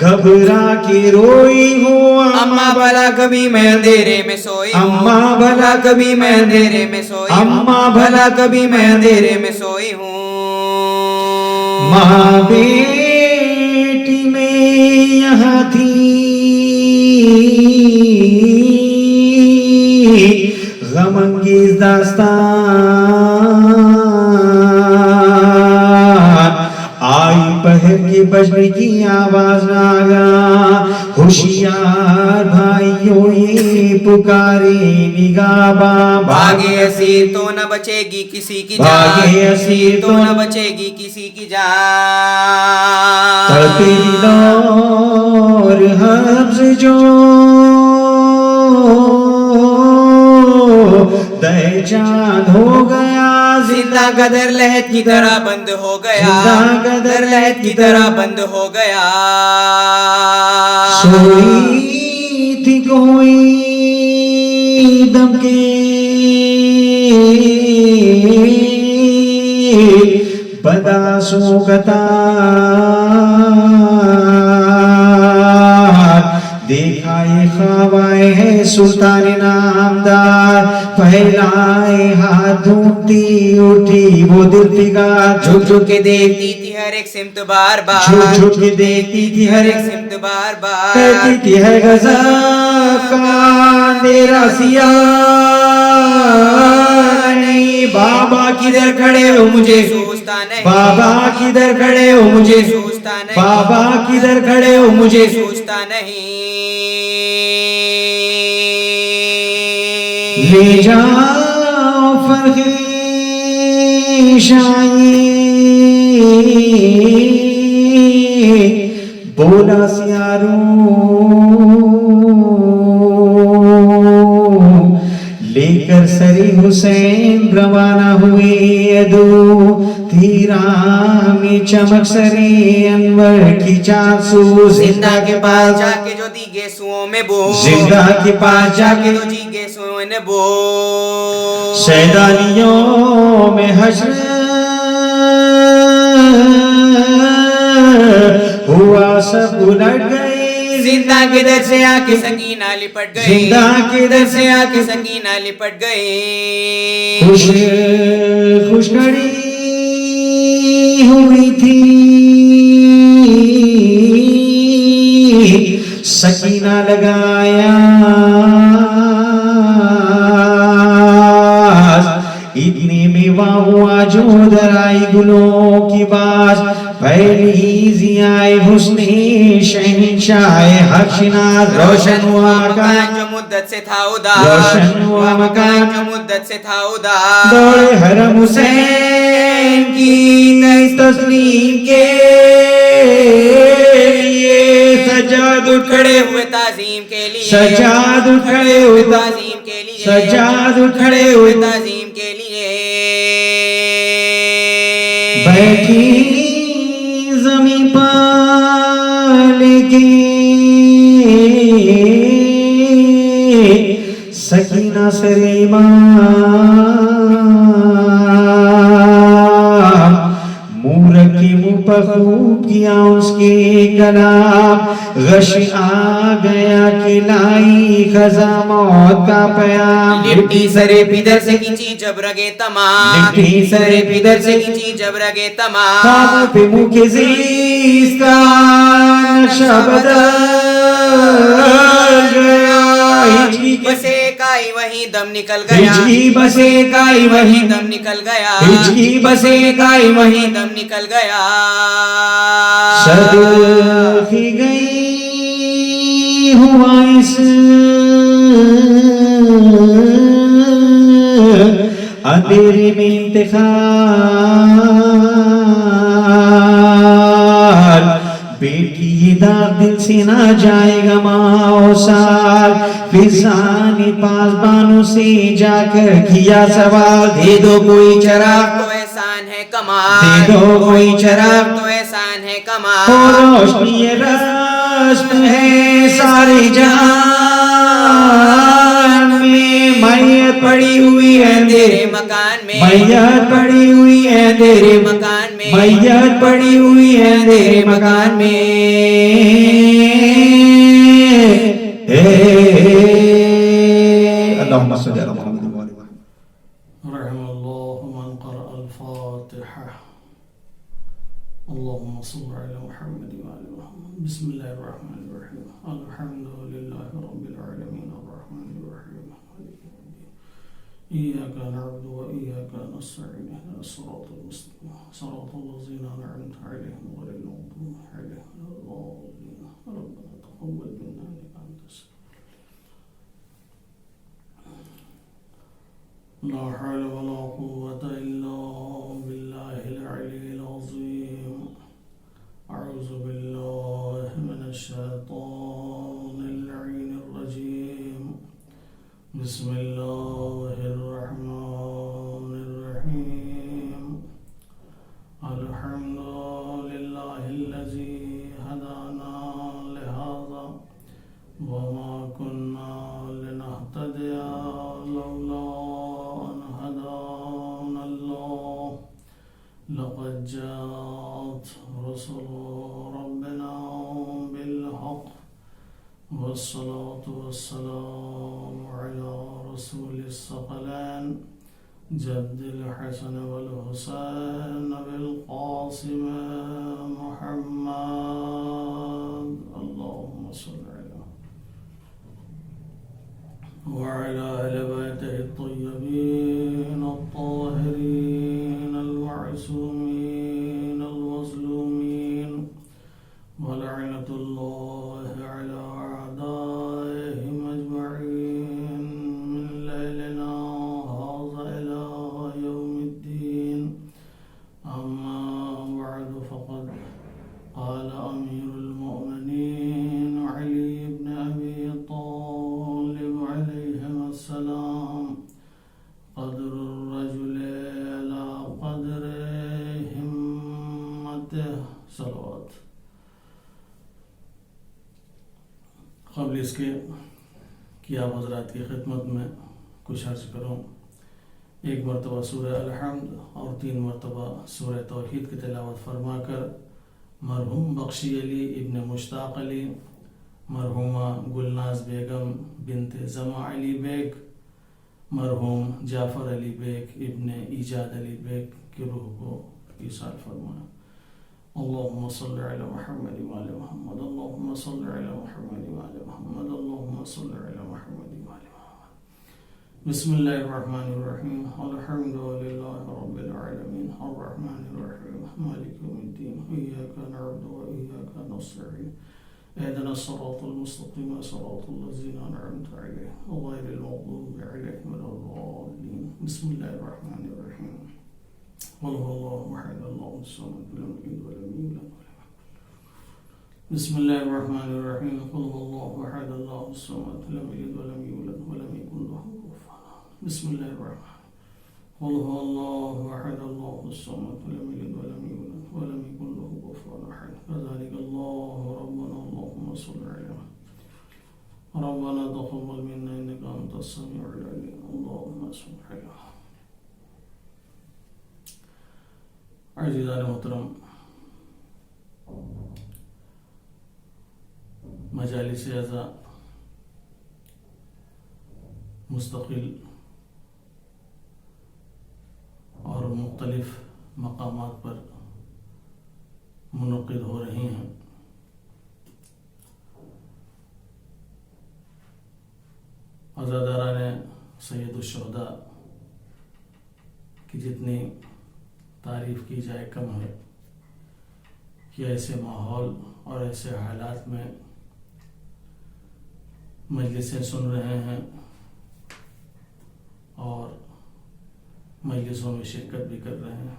گھبرا کے روئی ہوں اماں بھلا کبھی میں اندھیرے میں سوئی اماں بھلا کبھی میں اندھیرے میں سوئی اماں بھلا کبھی میں اندھیرے میں سوئی ہوں ماں بیٹی میں یہاں تھی غم انگیز داستان آئی پہر کے بجنے کی آواز ناگا ہوشیار بھائیوں یہ پکارے نگاہ بھاگے اسیر تو نہ بچے گی کسی کی جان بھاگے اسیر تو نہ بچے گی کسی کی جان تڑپے دل اور حبس جو دہ چاند ہو گیا زندہ قدر لہت کی طرح بند ہو گیا زندہ قدر لہت کی طرح بند ہو گیا سوئی تھی کوئی دم کے بداسوں کا تار دیکھا یہ خواب آئے ہیں سلطان نامدار پھیلائے ہاتھ ڈھونڈتی اٹھی وہ دل فگار جھک جھک کے دیکھتی تھی ہر ایک سمت بار بار جھک جھک کے دیکھتی تھی ہر ایک سمت بار بار کہتی تھی ہے غضب کا اندھیرا سیاہ نہیں بابا کدھر کھڑے ہو مجھے سوچتا نہیں بابا کدھر کھڑے ہو مجھے سوچتا نہیں بابا کدھر کھڑے ہو مجھے سوچتا نہیں لے جاؤ فرخ شائی بولا سیاروں لے کر سری حسین روانہ ہوئے ادو تیرا میں چمک سری انور کی چانسو زندہ کے پاس جا کے جو دیگے سوؤں میں بو زندہ کے پاس جا کے جو دیگے سوؤں میں بو سیدانیوں میں حشر ہوا سب الٹ گئے زندہ کدھر سے آ کے سکینہ لپٹ گئی زندہ کدھر سے آ کے سکینہ لپٹ گئی خوش کھڑی ہوئی تھی سکینہ لگایا اتنے میں وہاں ہوا جو ادھر آئی گلوں کی باز پہلی ضیائے حسن شہنشاہ حق شناس روشن ہوا مکان جو مدت سے تھا اداس روشن ہوا مکان جو مدت سے تھا اداس دوڑے حرم حسین کی تسلیم کے لیے سجاد کھڑے ہوئے تعظیم کے لیے سجاد کھڑے ہوئے تعظیم کے لیے سجاد کھڑے ہوئے تعظیم کے لیے بیٹھی زمین پر لیکن سکینہ سریمان مورک کی منہ پر خوب کیا اس کے کلام غش آ گیا کہ لائی خزاں موت کا پیام لپٹی سرے پیدر سے کھینچی جب رگے تمام لپٹی سرے پیدر سے کھینچی جب رگے تمام خوابوں پہ منہ کے زیز کا نقشہ بدل گیا ہجکی بسے کائی وہیں دم نکل گیا ہجکی بسے کائی وہیں دم نکل گیا ہجکی بسے کائی وہیں دم نکل گیا صدقی گئی ہوا اس اندھیرے میں انتقال بیٹی یہ داغ دل سے نہ جائے گا ماں و سال فضانی پاسبانوں سے جا کر کیا سوال دے دو کوئی چراغ تو احسان ہے کمال دے دو کوئی چراغ تو احسان ہے اور کمال روشنی رسم ہے سارے جہان میں میت پڑی ہوئی ہے تیرے مکان میں میت پڑی ہوئی ہے تیرے مکان میں میت پڑی ہوئی ہے تیرے مکان میں اللہم صلی اللہ علیہ وسلم رحم الله من قرأ الفاتحة اللهم صل على محمد وعلى محمد بسم الله الرحمن الرحيم الحمد لله رب العالمين الرحمن الرحيم إياك نعبد وإياك نستعين اهدنا الصراط المستقيم صراط الذين أنعمت عليهم غير المغضوب عليهم ولا الضالين ربنا تقبل منا إنك أنت السميع لا حول ولا قوة إلا بالله العلي العظيم أعوذ بالله من الشيطان اللعين الرجيم بسم الله الرحمن الرحيم الحمد لله الذي هدانا لهذا وما كنا لنهتدي لولا أن هدانا الله لقد جاءت رسل ربنا بالحق والصلاة والسلام على رسول الثقلين جد الحسن والحسين بالقاسم محمد اللهم صل على وعلى آل بيته الطيبين الطاهرين المعصومين المظلومين ولعنة الله على أعدائهم أجمعين من ليلنا هذا إلى يوم الدين أما بعد فقد قال أمير المؤمنين علي بن أبي طالب عليهم السلام قدر الرجل على قدر همته صلوات قبل اس کے کہ آپ حضرات کی خدمت میں کچھ عرض کروں ایک مرتبہ سورہ الحمد اور 3 مرتبہ سورہ توحید کی تلاوت فرما کر مرحوم بخشی علی ابن مشتاق علی مرحومہ گلناز بیگم بنت زما علی بیگ، مرحوم جعفر علی بیگ ابن ایجاد علی بیگ کی روح کو ایصال فرمائے۔ اللهم صل على محمد وعلى محمد، اللهم صل على محمد وعلى محمد، اللهم صل على محمد وعلى محمد۔ بسم الله الرحمن الرحيم، الحمد لله رب العالمين، الرحمن الرحيم، مالك يوم الدين، إياك نعبد وإياك نستعين، اهدنا الصراط المستقيم صراط الذين أنعمت عليهم غير المغضوب عليهم ولا الضالين۔ بسم الله الرحمن الرحيم، قل هو الله احد الله الصمد لم يلد ولم يولد ولم يكن۔ بسم الله الرحمن الرحيم، قل هو الله احد الله الصمد لم يلد ولم يولد ولم يكن له كفوا أحد۔ بسم الله الرحمن، قل هو الله احد الله الصمد لم يلد ولم يولد ولم يكن له كفوا أحد۔ كذلك الله ربنا اللهم صل عليه ربنا تقبل منا إنك أنت السميع العليم، اللهم صل عليه۔ عزیزان محترم، مجالس اعزا مستقل اور مختلف مقامات پر منعقد ہو رہی ہیں۔ عزاداران سید الشہداء کی جتنی تعریف کی جائے کم ہے کہ ایسے ماحول اور ایسے حالات میں مجلسیں سن رہے ہیں اور مجلسوں میں شرکت بھی کر رہے ہیں۔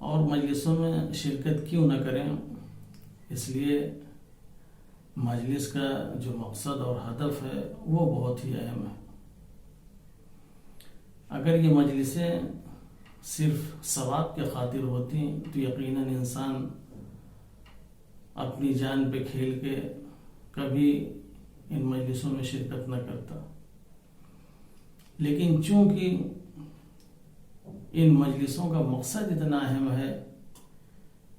اور مجلسوں میں شرکت کیوں نہ کریں، اس لیے مجلس کا جو مقصد اور ہدف ہے وہ بہت ہی اہم ہے۔ اگر یہ مجلسیں صرف ثواب کے خاطر ہوتی تو یقیناً انسان اپنی جان پہ کھیل کے کبھی ان مجلسوں میں شرکت نہ کرتا، لیکن چونکہ ان مجلسوں کا مقصد اتنا اہم ہے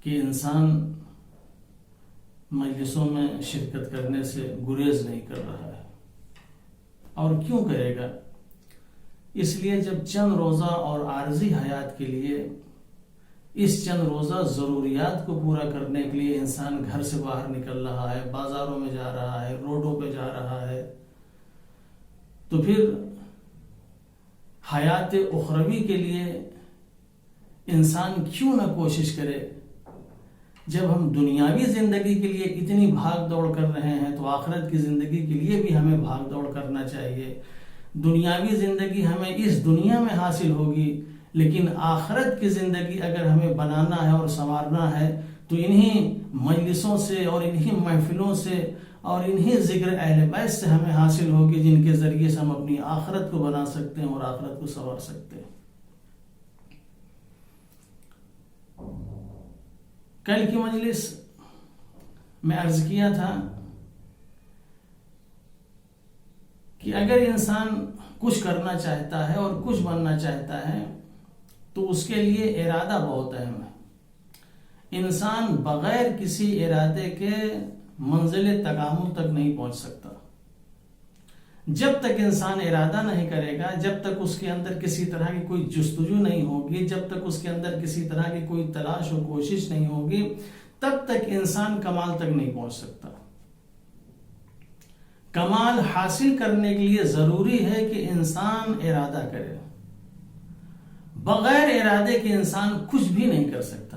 کہ انسان مجلسوں میں شرکت کرنے سے گریز نہیں کر رہا ہے، اور کیوں کرے گا؟ اس لیے جب چند روزہ اور عارضی حیات کے لیے اس چند روزہ ضروریات کو پورا کرنے کے لیے انسان گھر سے باہر نکل رہا ہے، بازاروں میں جا رہا ہے، روڈوں پہ جا رہا ہے، تو پھر حیات اخروی کے لیے انسان کیوں نہ کوشش کرے؟ جب ہم دنیاوی زندگی کے لیے اتنی بھاگ دوڑ کر رہے ہیں تو آخرت کی زندگی کے لیے بھی ہمیں بھاگ دوڑ کرنا چاہیے۔ دنیاوی زندگی ہمیں اس دنیا میں حاصل ہوگی، لیکن آخرت کی زندگی اگر ہمیں بنانا ہے اور سنوارنا ہے تو انہی مجلسوں سے اور انہی محفلوں سے اور انہی ذکر اہل بیت سے ہمیں حاصل ہوگی، جن کے ذریعے سے ہم اپنی آخرت کو بنا سکتے ہیں اور آخرت کو سنوار سکتے ہیں۔ کل کی مجلس میں عرض کیا تھا کہ اگر انسان کچھ کرنا چاہتا ہے اور کچھ بننا چاہتا ہے تو اس کے لیے ارادہ بہت اہم ہے۔ انسان بغیر کسی ارادے کے منزل تکامل تک نہیں پہنچ سکتا۔ جب تک انسان ارادہ نہیں کرے گا، جب تک اس کے اندر کسی طرح کی کوئی جستجو نہیں ہوگی، جب تک اس کے اندر کسی طرح کی کوئی تلاش و کوشش نہیں ہوگی، تب تک انسان کمال تک نہیں پہنچ سکتا۔ کمال حاصل کرنے کے لیے ضروری ہے کہ انسان ارادہ کرے۔ بغیر ارادے کے انسان کچھ بھی نہیں کر سکتا۔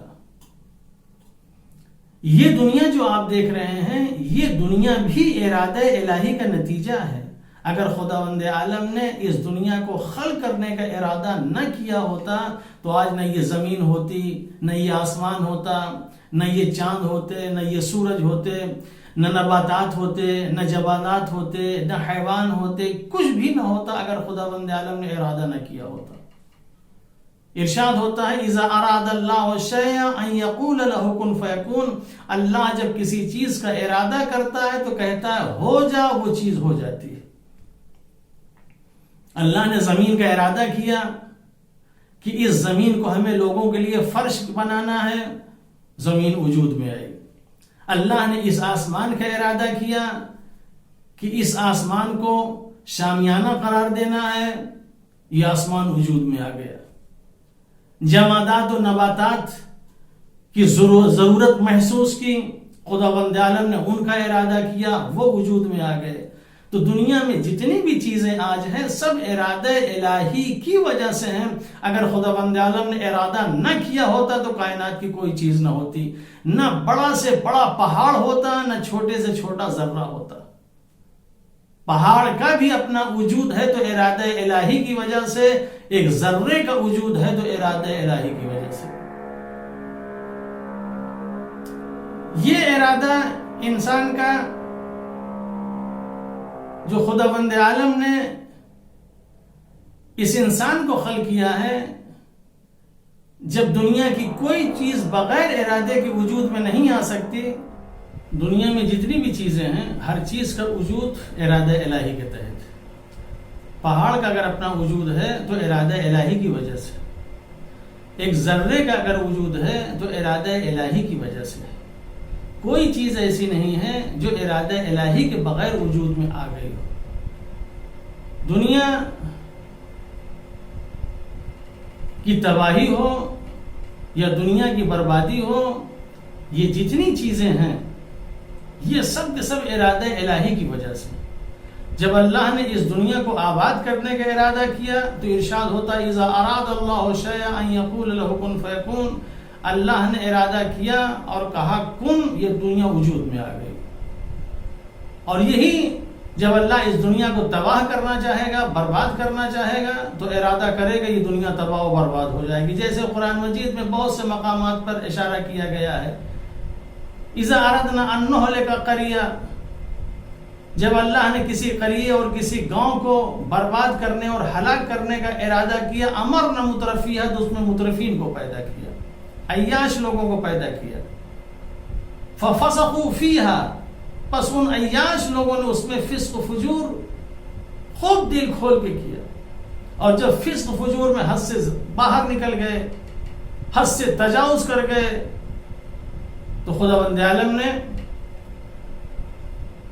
یہ دنیا جو آپ دیکھ رہے ہیں، یہ دنیا بھی ارادہ الہی کا نتیجہ ہے۔ اگر خداوند عالم نے اس دنیا کو خلق کرنے کا ارادہ نہ کیا ہوتا تو آج نہ یہ زمین ہوتی، نہ یہ آسمان ہوتا، نہ یہ چاند ہوتے، نہ یہ سورج ہوتے، نہ نباتات ہوتے، نہ جبالات ہوتے، نہ حیوان ہوتے، کچھ بھی نہ ہوتا اگر خداوند عالم نے ارادہ نہ کیا ہوتا۔ ارشاد ہوتا ہے اذا اراد اللہ شیئا ان یقول له کن فیکون۔ اللہ جب کسی چیز کا ارادہ کرتا ہے تو کہتا ہے ہو جا، وہ چیز ہو جاتی ہے۔ اللہ نے زمین کا ارادہ کیا کہ اس زمین کو ہمیں لوگوں کے لیے فرش بنانا ہے، زمین وجود میں آئی۔ اللہ نے اس آسمان کا ارادہ کیا کہ اس آسمان کو شامیانہ قرار دینا ہے، یہ آسمان وجود میں آ گیا. جمادات و نباتات کی ضرورت محسوس کی، خداوند عالم نے ان کا ارادہ کیا، وہ وجود میں آ گئے. تو دنیا میں جتنی بھی چیزیں آج ہیں سب ارادہ الہی کی وجہ سے ہیں. اگر خداوند عالم نے ارادہ نہ کیا ہوتا تو کائنات کی کوئی چیز نہ ہوتی، نہ بڑا سے بڑا پہاڑ ہوتا، نہ چھوٹے سے چھوٹا ذرہ ہوتا. پہاڑ کا بھی اپنا وجود ہے تو ارادہ الہی کی وجہ سے، ایک ذرے کا وجود ہے تو ارادہ الہی کی وجہ سے. یہ ارادہ انسان کا جو خداوند عالم نے اس انسان کو خلق کیا ہے، جب دنیا کی کوئی چیز بغیر ارادے کے وجود میں نہیں آ سکتی. دنیا میں جتنی بھی چیزیں ہیں ہر چیز کا وجود ارادہ الہی کے تحت. پہاڑ کا اگر اپنا وجود ہے تو ارادہ الہی کی وجہ سے، ایک ذرے کا اگر وجود ہے تو ارادہ الہی کی وجہ سے. کوئی چیز ایسی نہیں ہے جو ارادہ الہی کے بغیر وجود میں آ گئی ہو. دنیا کی تباہی ہو یا دنیا کی بربادی ہو، یہ جتنی چیزیں ہیں یہ سب کے سب ارادہ الہی کی وجہ سے. جب اللہ نے اس دنیا کو آباد کرنے کا ارادہ کیا تو ارشاد ہوتا ہے اذا اراد اللہ شیئا ان یقول له کن فیکون. اللہ نے ارادہ کیا اور کہا کن، یہ دنیا وجود میں آ گئی. اور یہی جب اللہ اس دنیا کو تباہ کرنا چاہے گا، برباد کرنا چاہے گا تو ارادہ کرے گا یہ دنیا تباہ و برباد ہو جائے گی. جیسے قرآن مجید میں بہت سے مقامات پر اشارہ کیا گیا ہے اذا اردنا ان نہلک قریہ، جب اللہ نے کسی قریے اور کسی گاؤں کو برباد کرنے اور ہلاک کرنے کا ارادہ کیا، امرنا مترفیہ، تو اس میں مترفین کو پیدا کیا، عیاش لوگوں کو پیدا کیا. ففسقوا فیہا، پس ان عیاش لوگوں نے اس میں فسق و فجور خوب دل کھول کے کیا. اور جب فسق و فجور میں حد سے باہر نکل گئے، حد سے تجاوز کر گئے، تو خداوند عالم نے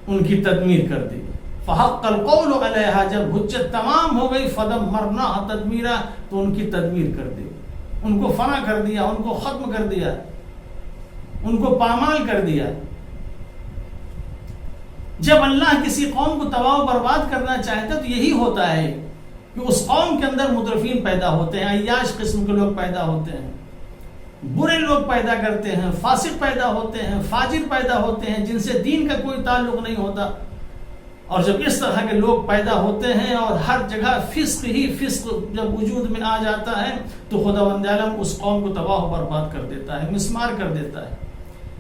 ان کی تدمیر کر دی. فحق القول علیہا، جب حجت تمام ہو گئی، فدمرناہا تدمیرا، تو ان کی تدمیر کر دی، ان کو فنا کر دیا، ان کو ختم کر دیا، ان کو پامال کر دیا. جب اللہ کسی قوم کو تباہ و برباد کرنا چاہتا تو یہی ہوتا ہے کہ اس قوم کے اندر مترفین پیدا ہوتے ہیں، عیاش قسم کے لوگ پیدا ہوتے ہیں، برے لوگ پیدا کرتے ہیں، فاسق پیدا ہوتے ہیں، فاجر پیدا ہوتے ہیں، جن سے دین کا کوئی تعلق نہیں ہوتا. اور جب اس طرح کے لوگ پیدا ہوتے ہیں اور ہر جگہ فسق ہی فسق جب وجود میں آ جاتا ہے تو خداوند عالم اس قوم کو تباہ و برباد کر دیتا ہے، مسمار کر دیتا ہے.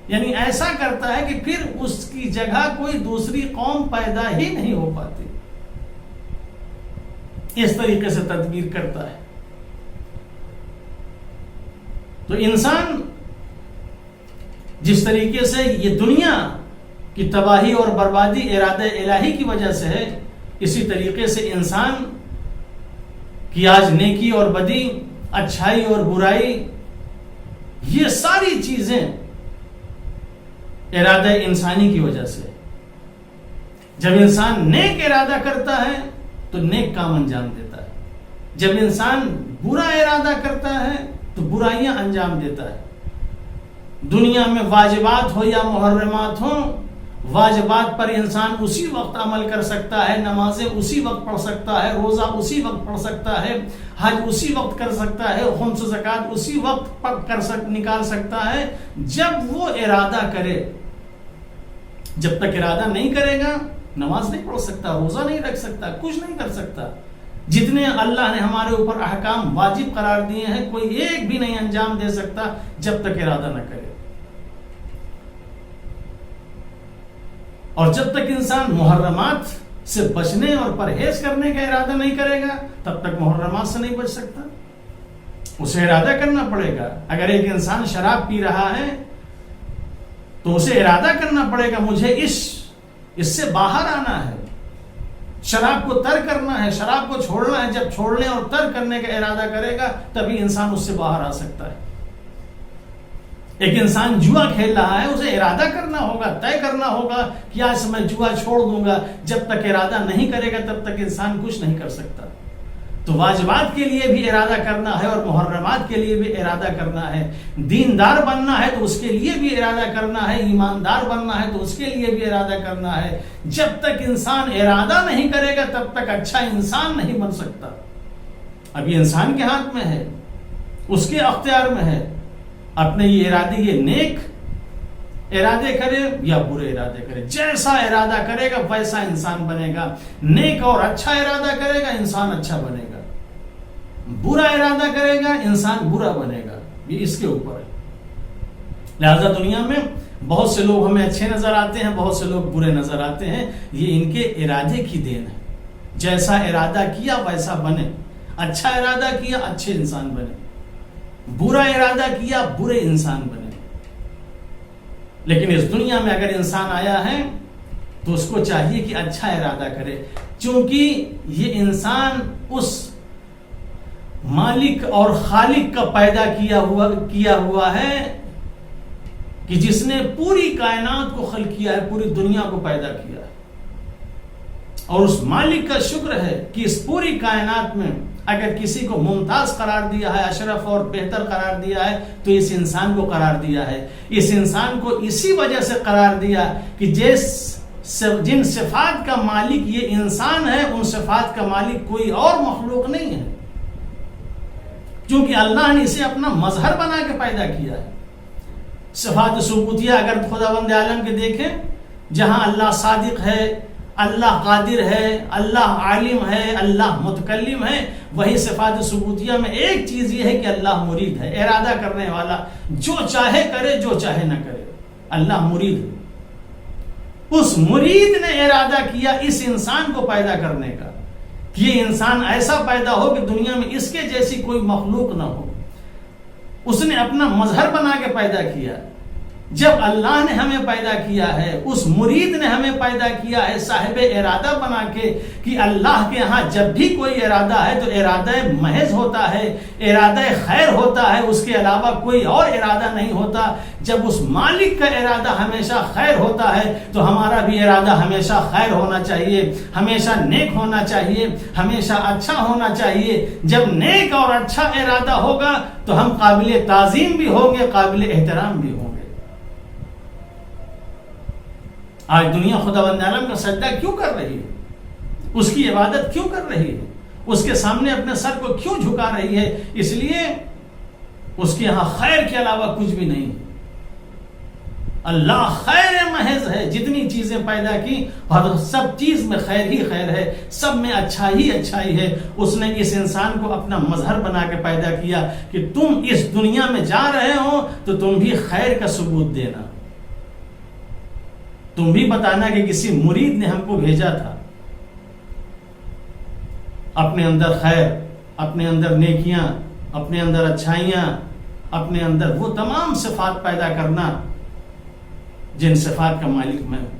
یعنی ایسا کرتا ہے کہ پھر اس کی جگہ کوئی دوسری قوم پیدا ہی نہیں ہو پاتی. اس طریقے سے تدبیر کرتا ہے. تو انسان جس طریقے سے یہ دنیا کی تباہی اور بربادی ارادہ الہی کی وجہ سے ہے، اسی طریقے سے انسان کی آج نیکی اور بدی، اچھائی اور برائی، یہ ساری چیزیں ارادہ انسانی کی وجہ سے. جب انسان نیک ارادہ کرتا ہے تو نیک کام انجام دیتا ہے، جب انسان برا ارادہ کرتا ہے تو برائیاں انجام دیتا ہے. دنیا میں واجبات ہو یا محرمات ہوں، واجبات پر انسان اسی وقت عمل کر سکتا ہے، نمازیں اسی وقت پڑھ سکتا ہے، روزہ اسی وقت پڑھ سکتا ہے، حج اسی وقت کر سکتا ہے، خمس و زکوٰۃ اسی وقت نکال سکتا ہے جب وہ ارادہ کرے. جب تک ارادہ نہیں کرے گا نماز نہیں پڑھ سکتا، روزہ نہیں رکھ سکتا، کچھ نہیں کر سکتا. جتنے اللہ نے ہمارے اوپر احکام واجب قرار دیے ہیں کوئی ایک بھی نہیں انجام دے سکتا جب تک ارادہ نہ کرے. اور جب تک انسان محرمات سے بچنے اور پرہیز کرنے کا ارادہ نہیں کرے گا تب تک محرمات سے نہیں بچ سکتا. اسے ارادہ کرنا پڑے گا. اگر ایک انسان شراب پی رہا ہے تو اسے ارادہ کرنا پڑے گا مجھے اس سے باہر آنا ہے، شراب کو ترک کرنا ہے، شراب کو چھوڑنا ہے. جب چھوڑنے اور ترک کرنے کا ارادہ کرے گا تبھی انسان اس سے باہر آ سکتا ہے. ایک انسان جوا کھیل رہا ہے، اسے ارادہ کرنا ہوگا، طے کرنا ہوگا کہ آج میں جوا چھوڑ دوں گا. جب تک ارادہ نہیں کرے گا تب تک انسان کچھ نہیں کر سکتا. تو واجبات کے لیے بھی ارادہ کرنا ہے اور محرمات کے لیے بھی ارادہ کرنا ہے. دیندار بننا ہے تو اس کے لیے بھی ارادہ کرنا ہے، ایماندار بننا ہے تو اس کے لیے بھی ارادہ کرنا ہے. جب تک انسان ارادہ نہیں کرے گا تب تک اچھا انسان نہیں بن سکتا. اب یہ انسان کے ہاتھ میں ہے، اس کے اختیار میں ہے اپنے یہ ارادے، یہ نیک ارادے کرے یا برے ارادے کرے. جیسا ارادہ کرے گا ویسا انسان بنے گا. نیک اور اچھا ارادہ کرے گا انسان اچھا بنے گا، برا ارادہ کرے گا انسان برا بنے گا. یہ اس کے اوپر ہے. لہذا دنیا میں بہت سے لوگ ہمیں اچھے نظر آتے ہیں، بہت سے لوگ برے نظر آتے ہیں. یہ ان کے ارادے کی دین ہے. جیسا ارادہ کیا ویسا بنے. اچھا ارادہ کیا اچھے انسان بنے، برا ارادہ کیا برے انسان بنے. لیکن اس دنیا میں اگر انسان آیا ہے تو اس کو چاہیے کہ اچھا ارادہ کرے، چونکہ یہ انسان اس مالک اور خالق کا پیدا کیا ہوا ہے کہ جس نے پوری کائنات کو خلق کیا ہے، پوری دنیا کو پیدا کیا ہے. اور اس مالک کا شکر ہے کہ اس پوری کائنات میں اگر کسی کو ممتاز قرار دیا ہے، اشرف اور بہتر قرار دیا ہے تو اس انسان کو قرار دیا ہے. اس انسان کو اسی وجہ سے قرار دیا کہ جن صفات کا مالک یہ انسان ہے ان صفات کا مالک کوئی اور مخلوق نہیں ہے، کیونکہ اللہ نے اسے اپنا مظہر بنا کے پیدا کیا ہے. صفات ثبوتیہ اگر خداوند عالم کے دیکھیں، جہاں اللہ صادق ہے، اللہ قادر ہے، اللہ عالم ہے، اللہ متکلم ہے، وہی صفات ثبوتیہ میں ایک چیز یہ ہے کہ اللہ مرید ہے، ارادہ کرنے والا، جو چاہے کرے جو چاہے نہ کرے. اللہ مرید ہے. اس مرید نے ارادہ کیا اس انسان کو پیدا کرنے کا کہ یہ انسان ایسا پیدا ہو کہ دنیا میں اس کے جیسی کوئی مخلوق نہ ہو. اس نے اپنا مظہر بنا کے پیدا کیا. جب اللہ نے ہمیں پیدا کیا ہے، اس مرید نے ہمیں پیدا کیا ہے صاحب ارادہ بنا کے کہ اللہ کے ہاں جب بھی کوئی ارادہ ہے تو ارادہ محض ہوتا ہے، ارادہ خیر ہوتا ہے، اس کے علاوہ کوئی اور ارادہ نہیں ہوتا. جب اس مالک کا ارادہ ہمیشہ خیر ہوتا ہے تو ہمارا بھی ارادہ ہمیشہ خیر ہونا چاہیے، ہمیشہ نیک ہونا چاہیے، ہمیشہ اچھا ہونا چاہیے. جب نیک اور اچھا ارادہ ہوگا تو ہم قابل تعظیم بھی ہوں گے، قابل احترام بھی ہوں گے. آج دنیا خداوند عالم کا سجدہ کیوں کر رہی ہے؟ اس کی عبادت کیوں کر رہی ہے؟ اس کے سامنے اپنے سر کو کیوں جھکا رہی ہے؟ اس لیے اس کے یہاں خیر کے علاوہ کچھ بھی نہیں. اللہ خیر محض ہے. جتنی چیزیں پیدا کی اور سب چیز میں خیر ہی خیر ہے، سب میں اچھائی اچھائی ہے. اس نے اس انسان کو اپنا مظہر بنا کے پیدا کیا کہ تم اس دنیا میں جا رہے ہو تو تم بھی خیر کا ثبوت دینا، تم بھی بتانا کہ کسی مرید نے ہم کو بھیجا تھا. اپنے اندر خیر، اپنے اندر نیکیاں، اپنے اندر اچھائیاں، اپنے اندر وہ تمام صفات پیدا کرنا جن صفات کا مالک میں ہوں.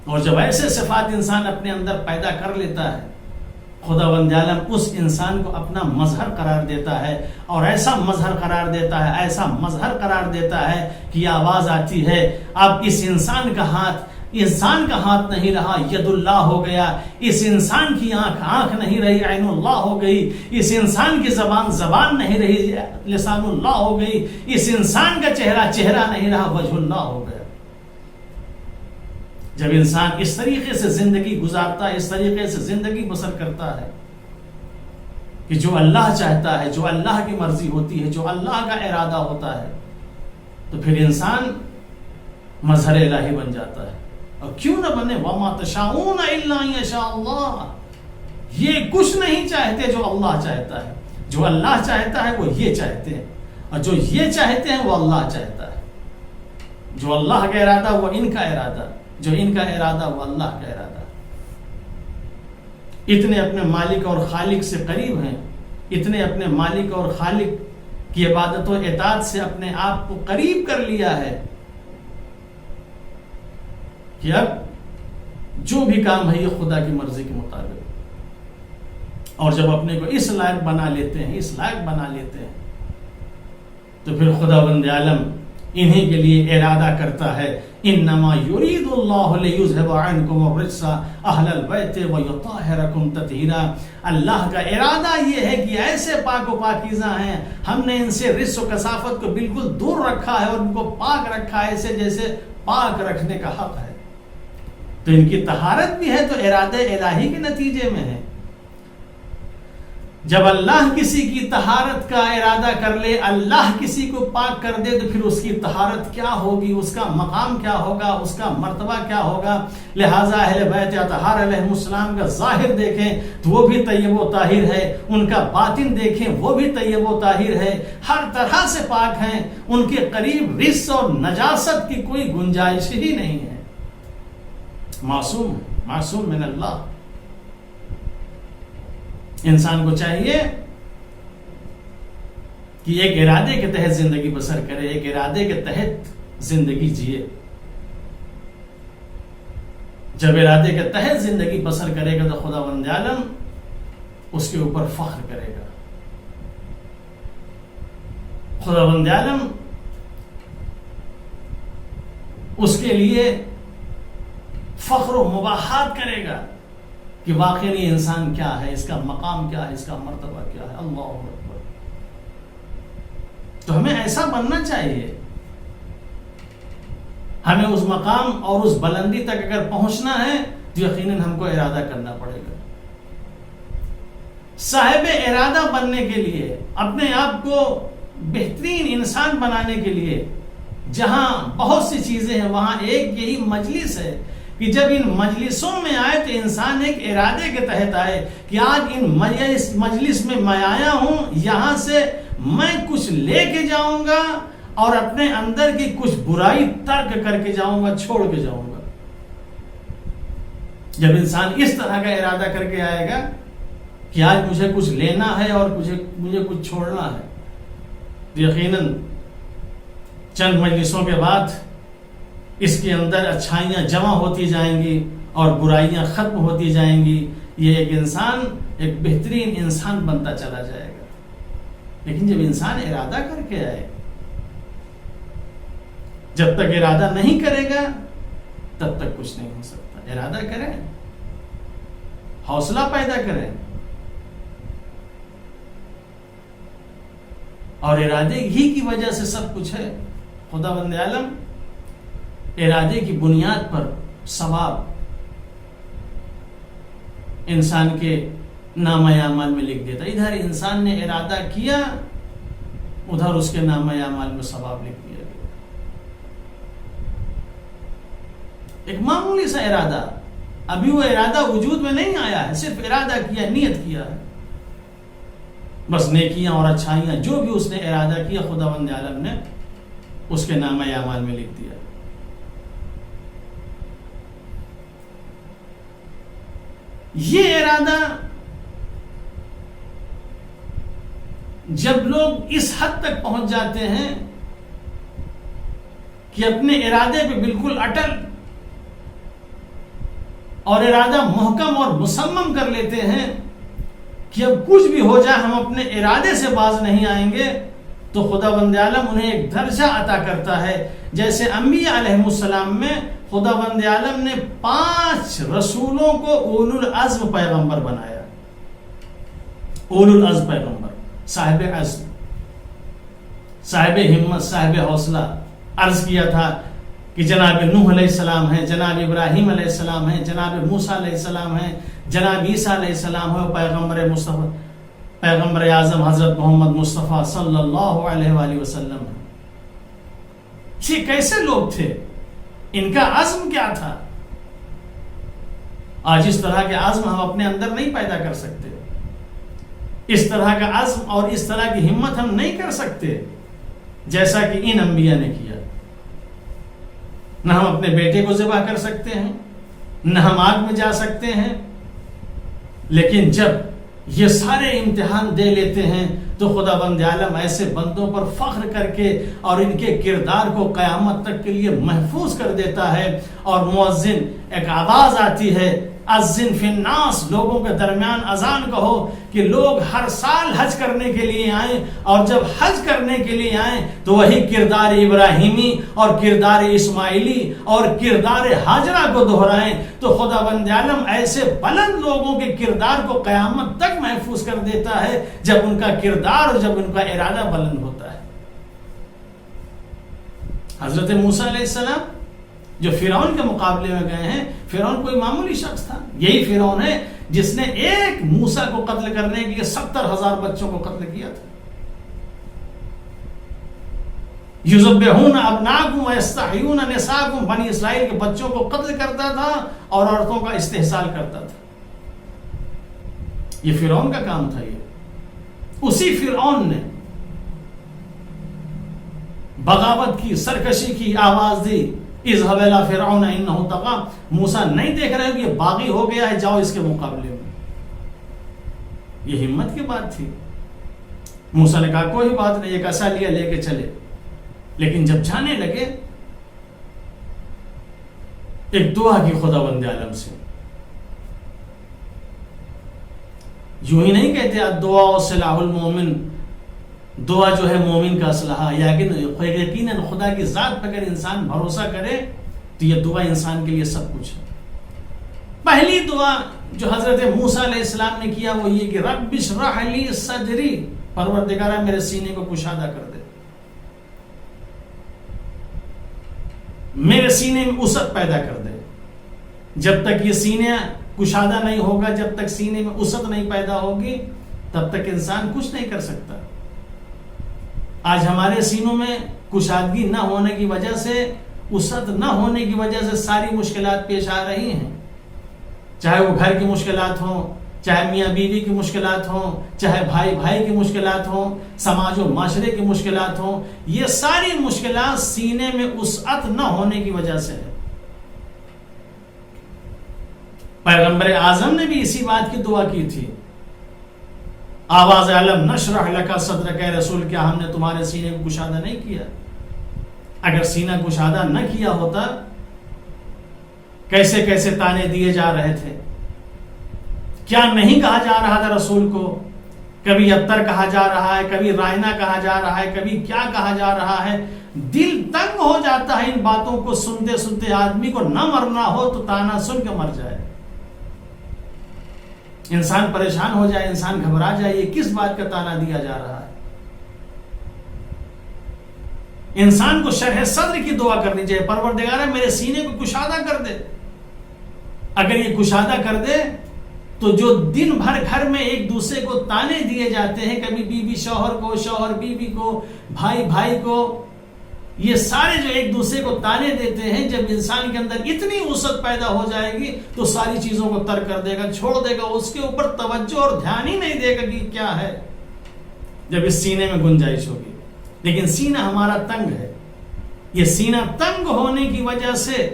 اور جب ایسے صفات انسان اپنے اندر پیدا کر لیتا ہے، خداوند عالم اس انسان کو اپنا مظہر قرار دیتا ہے. اور ایسا مظہر قرار دیتا ہے، ایسا مظہر قرار دیتا ہے کہ آواز آتی ہے اب اس انسان کا ہاتھ نہیں رہا، ید اللہ ہو گیا. اس انسان کی آنکھ نہیں رہی، عین اللہ ہو گئی. اس انسان کی زبان نہیں رہی، لسان اللہ ہو گئی. اس انسان کا چہرہ نہیں رہا، وجہ اللہ ہو گیا. جب انسان اس طریقے سے زندگی گزارتا ہے، اس طریقے سے زندگی بسر کرتا ہے کہ جو اللہ چاہتا ہے، جو اللہ کی مرضی ہوتی ہے، جو اللہ کا ارادہ ہوتا ہے، تو پھر انسان مظہر الہی بن جاتا ہے. اور کیوں نہ بنے؟ وَمَا تَشَاءُونَ إِلَّا أَن يَشَاءَ اللَّهُ. یہ کچھ نہیں چاہتے جو اللہ چاہتا ہے. جو اللہ چاہتا ہے وہ یہ چاہتے ہیں، اور جو یہ چاہتے ہیں وہ اللہ چاہتا ہے. جو اللہ کا ارادہ وہ ان کا ارادہ، جو ان کا ارادہ وہ اللہ کا ارادہ. اتنے اپنے مالک اور خالق سے قریب ہیں، اتنے اپنے مالک اور خالق کی عبادت و اطاعت سے اپنے آپ کو قریب کر لیا ہے کہ اب جو بھی کام ہے یہ خدا کی مرضی کے مطابق. اور جب اپنے کو اس لائق بنا لیتے ہیں تو پھر خداوند عالم انہیں کے لیے ارادہ کرتا ہے انما یرید اللہ لیذھب عنکم الرجس اہل البیت ویطہرکم تطہیرا. اللہ کا ارادہ یہ ہے کہ ایسے پاک و پاکیزہ ہیں، ہم نے ان سے رجس و کثافت کو بالکل دور رکھا ہے اور ان کو پاک رکھا ہے ایسے جیسے پاک رکھنے کا حق ہے. تو ان کی طہارت بھی ہے تو ارادہ الہی کے نتیجے میں ہے. جب اللہ کسی کی طہارت کا ارادہ کر لے، اللہ کسی کو پاک کر دے، تو پھر اس کی طہارت کیا ہوگی، اس کا مقام کیا ہوگا، اس کا مرتبہ کیا ہوگا. لہٰذا اہل بیت اطہار علیہ السلام کا ظاہر دیکھیں تو وہ بھی طیب و طاہر ہے، ان کا باطن دیکھیں وہ بھی طیب و طاہر ہے، ہر طرح سے پاک ہیں. ان کے قریب رجس اور نجاست کی کوئی گنجائش ہی نہیں ہے. معصوم من اللہ. انسان کو چاہیے کہ ایک ارادے کے تحت زندگی بسر کرے، ایک ارادے کے تحت زندگی جیے. جب ارادے کے تحت زندگی بسر کرے گا تو خداوند عالم اس کے اوپر فخر کرے گا. خداوند عالم اس کے لیے فخر و مباحات کرے گا کہ واقعی یہ انسان کیا ہے، اس کا مقام کیا ہے، اس کا مرتبہ کیا ہے. اللہ اکبر. تو ہمیں ایسا بننا چاہیے. ہمیں اس مقام اور اس بلندی تک اگر پہنچنا ہے تو یقیناً ہم کو ارادہ کرنا پڑے گا. صاحب ارادہ بننے کے لیے، اپنے آپ کو بہترین انسان بنانے کے لیے جہاں بہت سی چیزیں ہیں، وہاں ایک یہی مجلس ہے کہ جب ان مجلسوں میں آئے تو انسان ایک ارادے کے تحت آئے کہ آج ان مجلس میں میں آیا ہوں، یہاں سے میں کچھ لے کے جاؤں گا اور اپنے اندر کی کچھ برائی ترک کر کے جاؤں گا، چھوڑ کے جاؤں گا. جب انسان اس طرح کا ارادہ کر کے آئے گا کہ آج مجھے کچھ لینا ہے اور مجھے کچھ چھوڑنا ہے، تو یقیناً چند مجلسوں کے بعد اس کے اندر اچھائیاں جمع ہوتی جائیں گی اور برائیاں ختم ہوتی جائیں گی. یہ ایک انسان ایک بہترین انسان بنتا چلا جائے گا. لیکن جب انسان ارادہ کر کے آئے، جب تک ارادہ نہیں کرے گا تب تک کچھ نہیں ہو سکتا. ارادہ کریں، حوصلہ پیدا کریں، اور ارادے ہی کی وجہ سے سب کچھ ہے. خداوند عالم ارادے کی بنیاد پر ثواب انسان کے نامہ اعمال میں لکھ دیتا. ادھر انسان نے ارادہ کیا، ادھر اس کے نامہ اعمال میں ثواب لکھ دیا گیا. ایک معمولی سا ارادہ، ابھی وہ ارادہ وجود میں نہیں آیا ہے، صرف ارادہ کیا، نیت کیا ہے، بس نیکیاں اور اچھائیاں جو بھی اس نے ارادہ کیا خداوند عالم نے اس کے نامہ اعمال میں لکھ دیا. یہ ارادہ جب لوگ اس حد تک پہنچ جاتے ہیں کہ اپنے ارادے پہ بالکل اٹل اور ارادہ محکم اور مصمم کر لیتے ہیں کہ اب کچھ بھی ہو جائے ہم اپنے ارادے سے باز نہیں آئیں گے، تو خداوند عالم انہیں ایک درجہ عطا کرتا ہے. جیسے انبیاء علیہ السلام میں خداوند عالم نے 5 رسولوں کو اولو العزم پیغمبر بنایا. اولو العزم پیغمبر، صاحب عزم، صاحب ہمت، صاحب حوصلہ. عرض کیا تھا کہ جناب نوح علیہ السلام ہیں، جناب ابراہیم علیہ السلام ہیں، جناب موسیٰ علیہ السلام ہیں، جناب عیسیٰ علیہ السلام ہے، پیغمبر مصطفیٰ، پیغمبر اعظم حضرت محمد مصطفیٰ صلی اللہ علیہ وآلہ وسلم. یہ کیسے لوگ تھے؟ ان کا عزم کیا تھا؟ آج اس طرح کے عزم ہم اپنے اندر نہیں پیدا کر سکتے. اس طرح کا عزم اور اس طرح کی ہمت ہم نہیں کر سکتے جیسا کہ ان انبیاء نے کیا. نہ ہم اپنے بیٹے کو ذبح کر سکتے ہیں، نہ ہم آگ میں جا سکتے ہیں. لیکن جب یہ سارے امتحان دے لیتے ہیں تو خداوند عالم ایسے بندوں پر فخر کر کے اور ان کے کردار کو قیامت تک کے لیے محفوظ کر دیتا ہے. اور مؤذن ایک آواز آتی ہے اذن فی الناس، لوگوں کے درمیان اذان کہو کہ لوگ ہر سال حج کرنے کے لیے آئیں، اور جب حج کرنے کے لیے آئیں تو وہی کردار ابراہیمی اور کردار اسماعیلی اور کردار ہاجرہ کو دہرائیں، تو خدا بند عالم ایسے بلند لوگوں کے کردار کو قیامت تک محفوظ کر دیتا ہے جب ان کا کردار اور جب ان کا ارادہ بلند ہوتا ہے۔ حضرت موسیٰ علیہ السلام جو فرعون کے مقابلے میں گئے ہیں، فرعون کوئی معمولی شخص تھا، یہی فرعون ہے جس نے ایک موسیٰ کو قتل کرنے کے لیے 70,000 بچوں کو قتل کیا تھا۔ یذبحون ابناءکم ویستحیون نساءکم، بنی اسرائیل کے بچوں کو قتل کرتا تھا اور عورتوں کا استحصال کرتا تھا۔ یہ فرعون کا کام تھا۔ یہ اسی فرعون نے بغاوت کی، سرکشی کی، آواز دی اذهب الى فرعون انه طغى، موسیٰ نہیں دیکھ رہے کہ یہ باغی ہو گیا ہے، جاؤ اس کے مقابلے میں۔ یہ ہمت کی بات تھی۔ موسیٰ نے کہا کوئی بات نہیں، ایک عصا لیا لے کے چلے، لیکن جب جانے لگے ایک دعا کی خدا بند عالم سے۔ یوں ہی نہیں کہتے الدعاء سلاح المومن، دعا جو ہے مومن کا اسلحہ، یقیناً خدا کی ذات پر اگر انسان بھروسہ کرے تو یہ دعا انسان کے لیے سب کچھ ہے۔ پہلی دعا جو حضرت موسیٰ علیہ السلام نے کیا وہ یہ کہ رب اشرح لی صدری، پروردگارہ میرے سینے کو کشادہ کر دے، میرے سینے میں وسعت پیدا کر دے۔ جب تک یہ سینہ کشادہ نہیں ہوگا، جب تک سینے میں وسعت نہیں پیدا ہوگی، تب تک انسان کچھ نہیں کر سکتا۔ آج ہمارے سینوں میں کشادگی نہ ہونے کی وجہ سے، وسعت نہ ہونے کی وجہ سے ساری مشکلات پیش آ رہی ہیں، چاہے وہ گھر کی مشکلات ہوں، چاہے میاں بیوی کی مشکلات ہوں، چاہے بھائی بھائی کی مشکلات ہوں، سماج و معاشرے کی مشکلات ہوں، یہ ساری مشکلات سینے میں وسعت نہ ہونے کی وجہ سے ہے۔ پیغمبر اعظم نے بھی اسی بات کی دعا کی تھی، آواز علم نشرح لک صدرک، اے رسول کیا ہم نے تمہارے سینے کو کشادہ نہیں کیا؟ اگر سینہ کشادہ نہ کیا ہوتا کیسے کیسے تانے دیے جا رہے تھے، کیا نہیں کہا جا رہا تھا رسول کو، کبھی ابتر کہا جا رہا ہے، کبھی رائنا کہا جا رہا ہے، کبھی کیا کہا جا رہا ہے۔ دل تنگ ہو جاتا ہے ان باتوں کو سنتے سنتے، آدمی کو نہ مرنا ہو تو تانا سن کے مر جائے، انسان پریشان ہو جائے، انسان گھبرا جائے، یہ کس بات کا تانا دیا جا رہا ہے۔ انسان کو شرح صدر کی دعا کرنی چاہیے، پروردگارہ میرے سینے کو کشادہ کر دے۔ اگر یہ کشادہ کر دے تو جو دن بھر گھر میں ایک دوسرے کو تانے دیے جاتے ہیں، کبھی بیوی شوہر کو، شوہر بیوی کو، بھائی بھائی کو، یہ سارے جو ایک دوسرے کو تانے دیتے ہیں، جب انسان کے اندر اتنی وسعت پیدا ہو جائے گی تو ساری چیزوں کو ترک کر دے گا، چھوڑ دے گا، اس کے اوپر توجہ اور دھیان ہی نہیں دے گا کہ کیا ہے، جب اس سینے میں گنجائش ہوگی۔ لیکن سینہ ہمارا تنگ ہے، یہ سینہ تنگ ہونے کی وجہ سے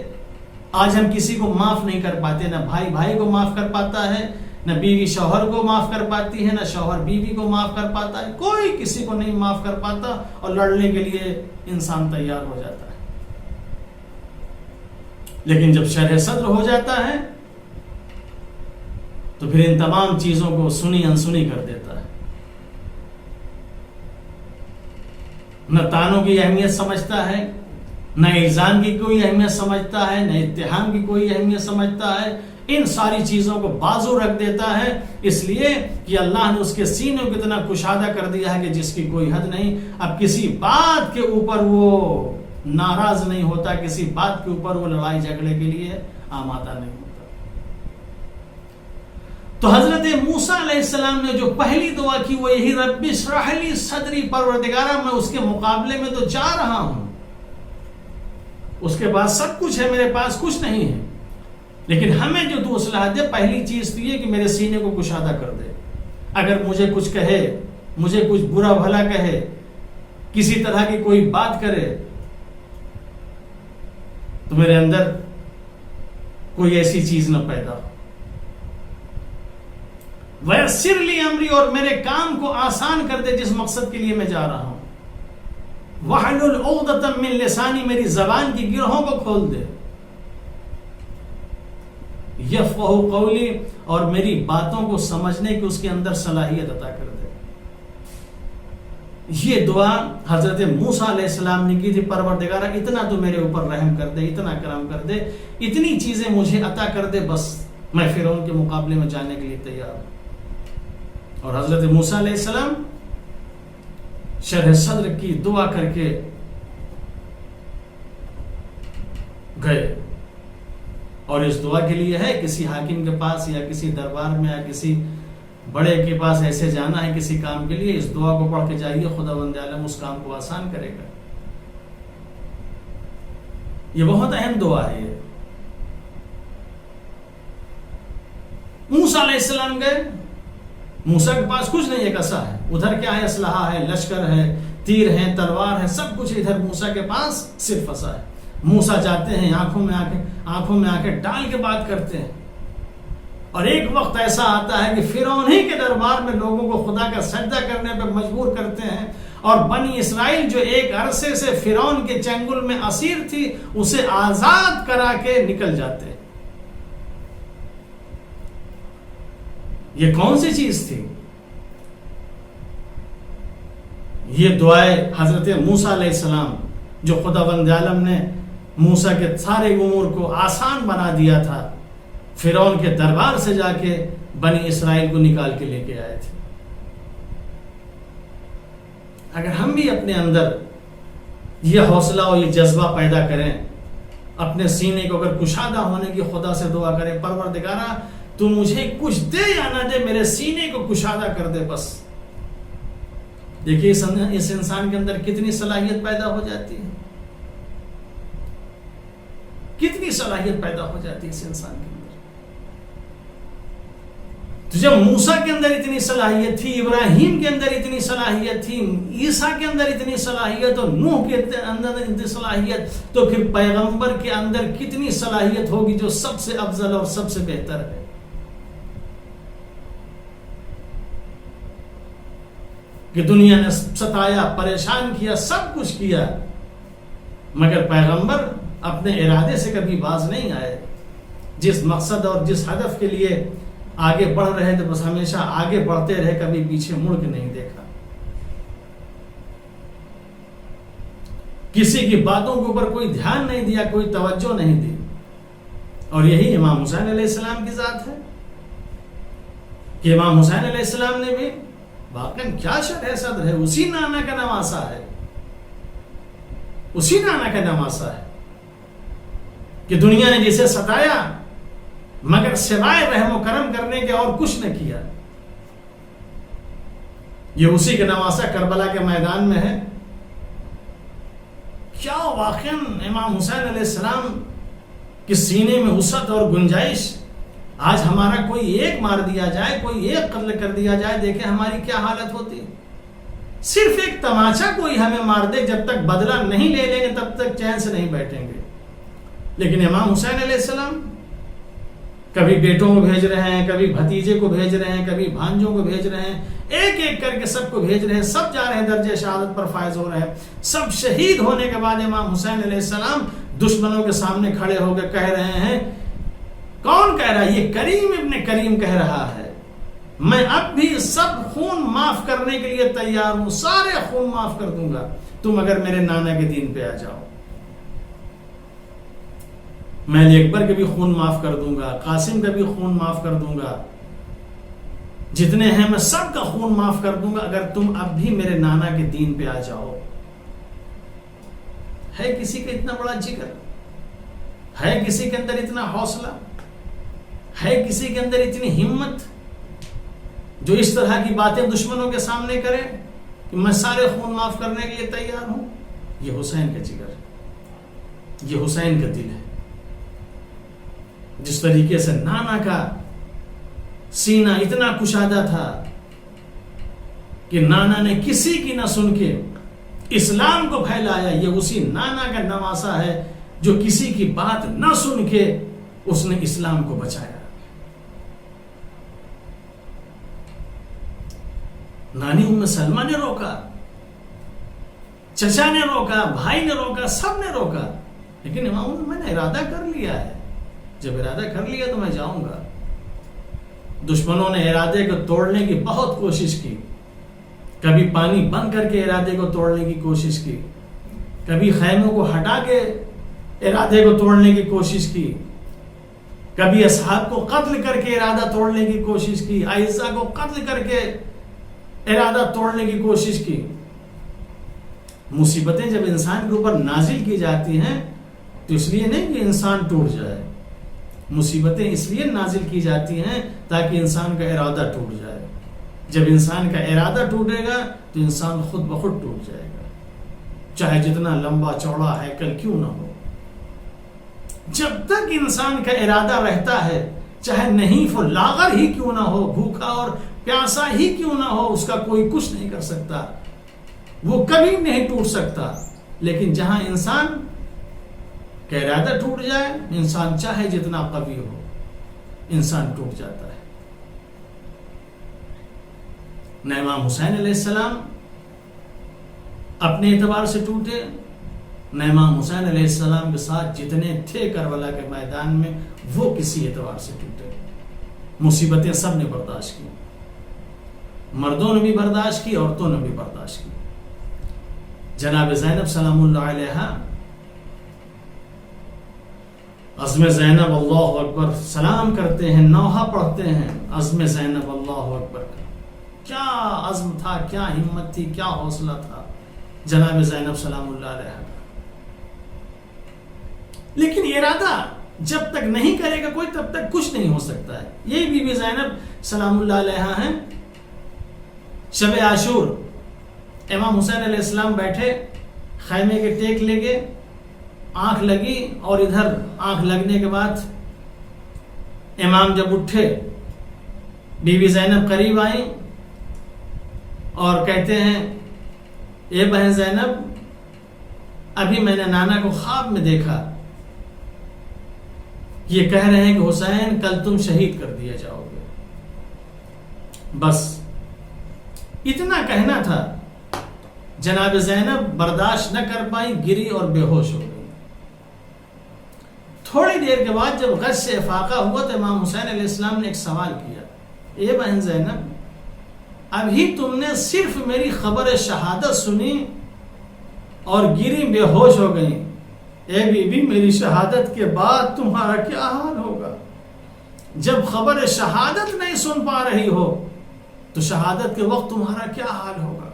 آج ہم کسی کو معاف نہیں کر پاتے، نہ بھائی بھائی کو معاف کر پاتا ہے، نہ بیوی شوہر کو معاف کر پاتی ہے، نہ شوہر بیوی کو معاف کر پاتا ہے، کوئی کسی کو نہیں معاف کر پاتا، اور لڑنے کے لیے انسان تیار ہو جاتا ہے۔ لیکن جب شرح صدر ہو جاتا ہے تو پھر ان تمام چیزوں کو سنی انسنی کر دیتا ہے، نہ تانوں کی اہمیت سمجھتا ہے، نہ الزام کی کوئی اہمیت سمجھتا ہے، نہ اتہام کی کوئی اہمیت سمجھتا ہے، ان ساری چیزوں کو بازو رکھ دیتا ہے، اس لیے کہ اللہ نے اس کے سینے کو اتنا کشادہ کر دیا ہے کہ جس کی کوئی حد نہیں۔ اب کسی بات کے اوپر وہ ناراض نہیں ہوتا، کسی بات کے اوپر وہ لڑائی جھگڑے کے لیے آمادہ نہیں ہوتا۔ تو حضرت موسیٰ علیہ السلام نے جو پہلی دعا کی وہ یہی رب اشرح لی صدری، پروردگارہ میں اس کے مقابلے میں تو جا رہا ہوں، اس کے پاس سب کچھ ہے، میرے پاس کچھ نہیں ہے، لیکن ہمیں جو تو اصلاح دے، پہلی چیز تو یہ کہ میرے سینے کو کشادہ کر دے۔ اگر مجھے کچھ کہے، مجھے کچھ برا بھلا کہے، کسی طرح کی کوئی بات کرے تو میرے اندر کوئی ایسی چیز نہ پیدا ہو۔ وَيَسِّرْ لِي أَمْرِي، اور میرے کام کو آسان کر دے جس مقصد کے لیے میں جا رہا ہوں۔ وَحْلُلْ عُقْدَةً مِّن لِّسَانِي، میری زبان کی گرہوں کو کھول دے۔ یفقہوا قولی، اور میری باتوں کو سمجھنے کی اس کے اندر صلاحیت عطا کر دے۔ یہ دعا حضرت موسیٰ علیہ السلام نے کی تھی، پروردگارہ اتنا تو میرے اوپر رحم کر دے، اتنا کرم کر دے، اتنی چیزیں مجھے عطا کر دے، بس میں فرعون کے مقابلے میں جانے کے لیے تیار ہوں۔ اور حضرت موسیٰ علیہ السلام شرح صدر کی دعا کر کے گئے، اور اس دعا کے لیے ہے کسی حاکم کے پاس یا کسی دربار میں یا کسی بڑے کے پاس ایسے جانا ہے کسی کام کے لیے، اس دعا کو پڑھ کے جائیے، خداوند عالم اس کام کو آسان کرے گا۔ یہ بہت اہم دعا ہے۔ یہ موسیٰ علیہ السلام گئے، موسیٰ کے پاس کچھ نہیں، ایک عصا ہے، ادھر کیا ہے، اسلحہ ہے، لشکر ہے، تیر ہے، تلوار ہے، سب کچھ ادھر موسیٰ کے پاس صرف عصا ہے۔ موسیٰ جاتے ہیں، آنکھوں میں آ کے ڈال کے بات کرتے ہیں، اور ایک وقت ایسا آتا ہے کہ فرعون ہی کے دربار میں لوگوں کو خدا کا سجدہ کرنے پر مجبور کرتے ہیں، اور بنی اسرائیل جو ایک عرصے سے فرعون کے چنگل میں اسیر تھی اسے آزاد کرا کے نکل جاتے ہیں۔ یہ کون سی چیز تھی؟ یہ دعائے حضرت موسیٰ علیہ السلام، جو خداوند عالم نے موسیٰ کے سارے امور کو آسان بنا دیا تھا، فرعون کے دربار سے جا کے بنی اسرائیل کو نکال کے لے کے آئے تھے۔ اگر ہم بھی اپنے اندر یہ حوصلہ اور یہ جذبہ پیدا کریں، اپنے سینے کو اگر کشادہ ہونے کی خدا سے دعا کریں، پروردگارہ تو مجھے کچھ دے یا نہ دے، میرے سینے کو کشادہ کر دے بس، دیکھیے اس انسان کے اندر کتنی صلاحیت پیدا ہو جاتی ہے، کتنی صلاحیت پیدا ہو جاتی ہے اس انسان کے اندر۔ تو جب موسیٰ کے اندر اتنی صلاحیت تھی، ابراہیم کے اندر اتنی صلاحیت تھی، عیسیٰ کے اندر اتنی صلاحیت اور نوح کے اندر اتنی صلاحیت، تو پھر پیغمبر کے اندر کتنی صلاحیت ہوگی جو سب سے افضل اور سب سے بہتر ہے۔ کہ دنیا نے ستایا، پریشان کیا، سب کچھ کیا، مگر پیغمبر اپنے ارادے سے کبھی باز نہیں آئے۔ جس مقصد اور جس ہدف کے لیے آگے بڑھ رہے تھے بس ہمیشہ آگے بڑھتے رہے، کبھی پیچھے مڑ کے نہیں دیکھا، کسی کی باتوں کے اوپر کوئی دھیان نہیں دیا، کوئی توجہ نہیں دی۔ اور یہی امام حسین علیہ السلام کی ذات ہے کہ امام حسین علیہ السلام نے بھی واقعاً کیا شرح صدر ہے، اسی نانا کا نواسا ہے، اسی نانا کا نواسا ہے کہ دنیا نے جسے ستایا مگر سوائے رحم و کرم کرنے کے اور کچھ نہ کیا۔ یہ اسی کا نواسا کربلا کے میدان میں ہے۔ کیا واقعاً امام حسین علیہ السلام کے سینے میں وسعت اور گنجائش، آج ہمارا کوئی ایک مار دیا جائے، کوئی ایک قتل کر دیا جائے، دیکھیں ہماری کیا حالت ہوتی ہے۔ صرف ایک تماچا کوئی ہمیں مار دے، جب تک بدلہ نہیں لے لیں گے تب تک چین سے نہیں بیٹھیں گے۔ لیکن امام حسین علیہ السلام کبھی بیٹوں کو بھیج رہے ہیں، کبھی بھتیجے کو بھیج رہے ہیں، کبھی بھانجوں کو بھیج رہے ہیں، ایک ایک کر کے سب کو بھیج رہے ہیں، سب جا رہے ہیں، درجہ شہادت پر فائز ہو رہے ہیں۔ سب شہید ہونے کے بعد امام حسین علیہ السلام دشمنوں کے سامنے کھڑے ہو کے کہہ رہے ہیں، کون کہہ رہا ہے؟ یہ کریم ابن کریم کہہ رہا ہے، میں اب بھی سب خون معاف کرنے کے لیے تیار ہوں، سارے خون معاف کر دوں گا، تم اگر میرے نانا کے دین پہ آ جاؤ۔ میں علی اکبر کے بھی خون معاف کر دوں گا، قاسم کا بھی خون معاف کر دوں گا، جتنے ہیں میں سب کا خون معاف کر دوں گا اگر تم اب بھی میرے نانا کے دین پہ آ جاؤ۔ ہے کسی کا اتنا بڑا جگر؟ ہے کسی کے اندر اتنا حوصلہ؟ ہے کسی کے اندر اتنی ہمت جو اس طرح کی باتیں دشمنوں کے سامنے کرے کہ میں سارے خون معاف کرنے کے لیے تیار ہوں؟ یہ حسین کا جگر، یہ حسین کا دل ہے۔ جس طریقے سے نانا کا سینہ اتنا کشادہ تھا کہ نانا نے کسی کی نہ سن کے اسلام کو پھیلایا، یہ اسی نانا کا نواسا ہے جو کسی کی بات نہ سن کے اس نے اسلام کو بچایا۔ نانی ام سلمہ نے روکا، چچا نے روکا، بھائی نے روکا، سب نے روکا، لیکن امام میں نے ارادہ کر لیا ہے، جب ارادہ کر لیا تو میں جاؤں گا. دشمنوں نے ارادے کو توڑنے کی بہت کوشش کی. کبھی پانی بند کر کے ارادے کو توڑنے کی کوشش کی, کبھی خیموں کو ہٹا کے ارادے کو توڑنے کی کوشش کی, کبھی اصحاب کو قتل کر کے ارادہ توڑنے کی کوشش کی, عائشہ کو قتل کر کے ارادہ توڑنے کی کوشش کی. مصیبتیں جب انسان کے اوپر نازل کی جاتی ہیں تو اس لیے نہیں کہ انسان ٹوٹ جائے, مصیبتیں اس لیے نازل کی جاتی ہیں تاکہ انسان کا ارادہ ٹوٹ جائے. جب انسان کا ارادہ ٹوٹے گا تو انسان خود بخود ٹوٹ جائے گا, چاہے جتنا لمبا چوڑا ہیکل کیوں نہ ہو. جب تک انسان کا ارادہ رہتا ہے, چاہے نحیف و لاغر ہی کیوں نہ ہو, بھوکا اور پیاسا ہی کیوں نہ ہو, اس کا کوئی کچھ نہیں کر سکتا, وہ کبھی نہیں ٹوٹ سکتا. لیکن جہاں انسان کا ارادہ ٹوٹ جائے, انسان چاہے جتنا قوی ہو, انسان ٹوٹ جاتا ہے. نہ امام حسین علیہ السلام اپنے اعتبار سے ٹوٹے, نہ امام حسین علیہ السلام کے ساتھ جتنے تھے کربلا کے میدان میں وہ کسی اعتبار سے ٹوٹے. مصیبتیں سب نے برداشت کی, مردوں نے بھی برداشت کی, عورتوں نے بھی برداشت کی. جناب زینب سلام اللہ علیہا عزم زینب اللہ اکبر سلام کرتے ہیں, نوحہ پڑھتے ہیں, عزم زینب اللہ اکبر. کیا عزم تھا, کیا ہمت تھی, کیا حوصلہ تھا جناب زینب سلام اللہ علیہا. لیکن ارادہ جب تک نہیں کرے گا کوئی تب تک کچھ نہیں ہو سکتا ہے. یہی بی بی زینب سلام اللہ علیہا ہیں. شب عاشور امام حسین علیہ السلام بیٹھے, خیمے کے ٹیک لے گئے, آنکھ لگی, اور ادھر آنکھ لگنے کے بعد امام جب اٹھے, بی بی زینب قریب آئیں اور کہتے ہیں, اے بہن زینب, ابھی میں نے نانا کو خواب میں دیکھا, یہ کہہ رہے ہیں کہ حسین کل تم شہید کر دیا جاؤ گے. بس اتنا کہنا تھا. جناب زینب برداشت نہ کر پائی, گری اور بے ہوش ہو گئی. تھوڑی دیر کے بعد جب غش سے افاقہ ہوا تو امام حسین علیہ السلام نے ایک سوال کیا, اے بہن زینب, ابھی تم نے صرف میری خبر شہادت سنی اور گری بے ہوش ہو گئی, اے بی بی میری شہادت کے بعد تمہارا کیا حال ہوگا؟ جب خبر شہادت نہیں سن پا رہی ہو تو شہادت کے وقت تمہارا کیا حال ہوگا؟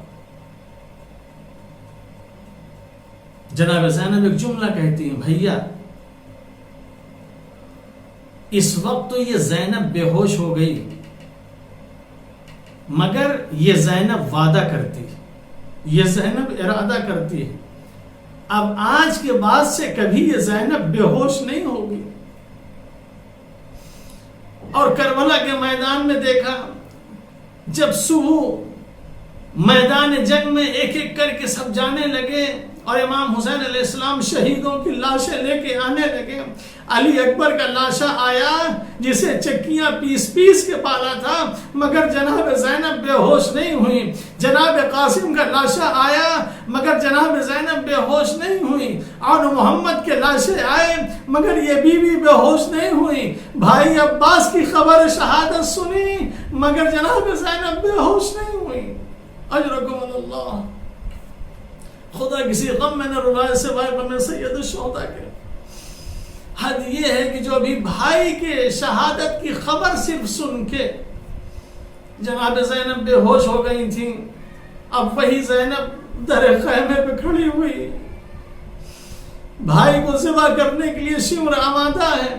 جناب زینب ایک جملہ کہتی ہیں, بھیا اس وقت تو یہ زینب بے ہوش ہو گئی, مگر یہ زینب وعدہ کرتی, یہ زینب ارادہ کرتی ہے, اب آج کے بعد سے کبھی یہ زینب بے ہوش نہیں ہوگی. اور کربلا کے میدان میں دیکھا, جب صبح میدان جنگ میں ایک ایک کر کے سب جانے لگے اور امام حسین علیہ السلام شہیدوں کی لاشیں لے کے آنے لگے, علی اکبر کا لاشا آیا جسے چکیاں پیس پیس کے پالا تھا, مگر جناب زینب بے ہوش نہیں ہوئی. جناب قاسم کا لاشا آیا مگر جناب زینب بے ہوش نہیں ہوئی. اور محمد کے لاشے آئے مگر یہ بیوی بے ہوش نہیں ہوئی. بھائی عباس کی خبر شہادت سنی مگر جناب زینب بے ہوش نہیں ہوئی. اجرکم اللہ. خدا کسی غم میں نہ رلائے سوائے غم سید الشہداء کے. حد یہ ہے کہ جو ابھی بھائی کے شہادت کی خبر صرف سن کے جناب زینب بے ہوش ہو گئی تھی, اب وہی زینب در خیمے پہ کھڑی ہوئی, بھائی کو ذبح کرنے کے لیے شمر آمادہ ہے.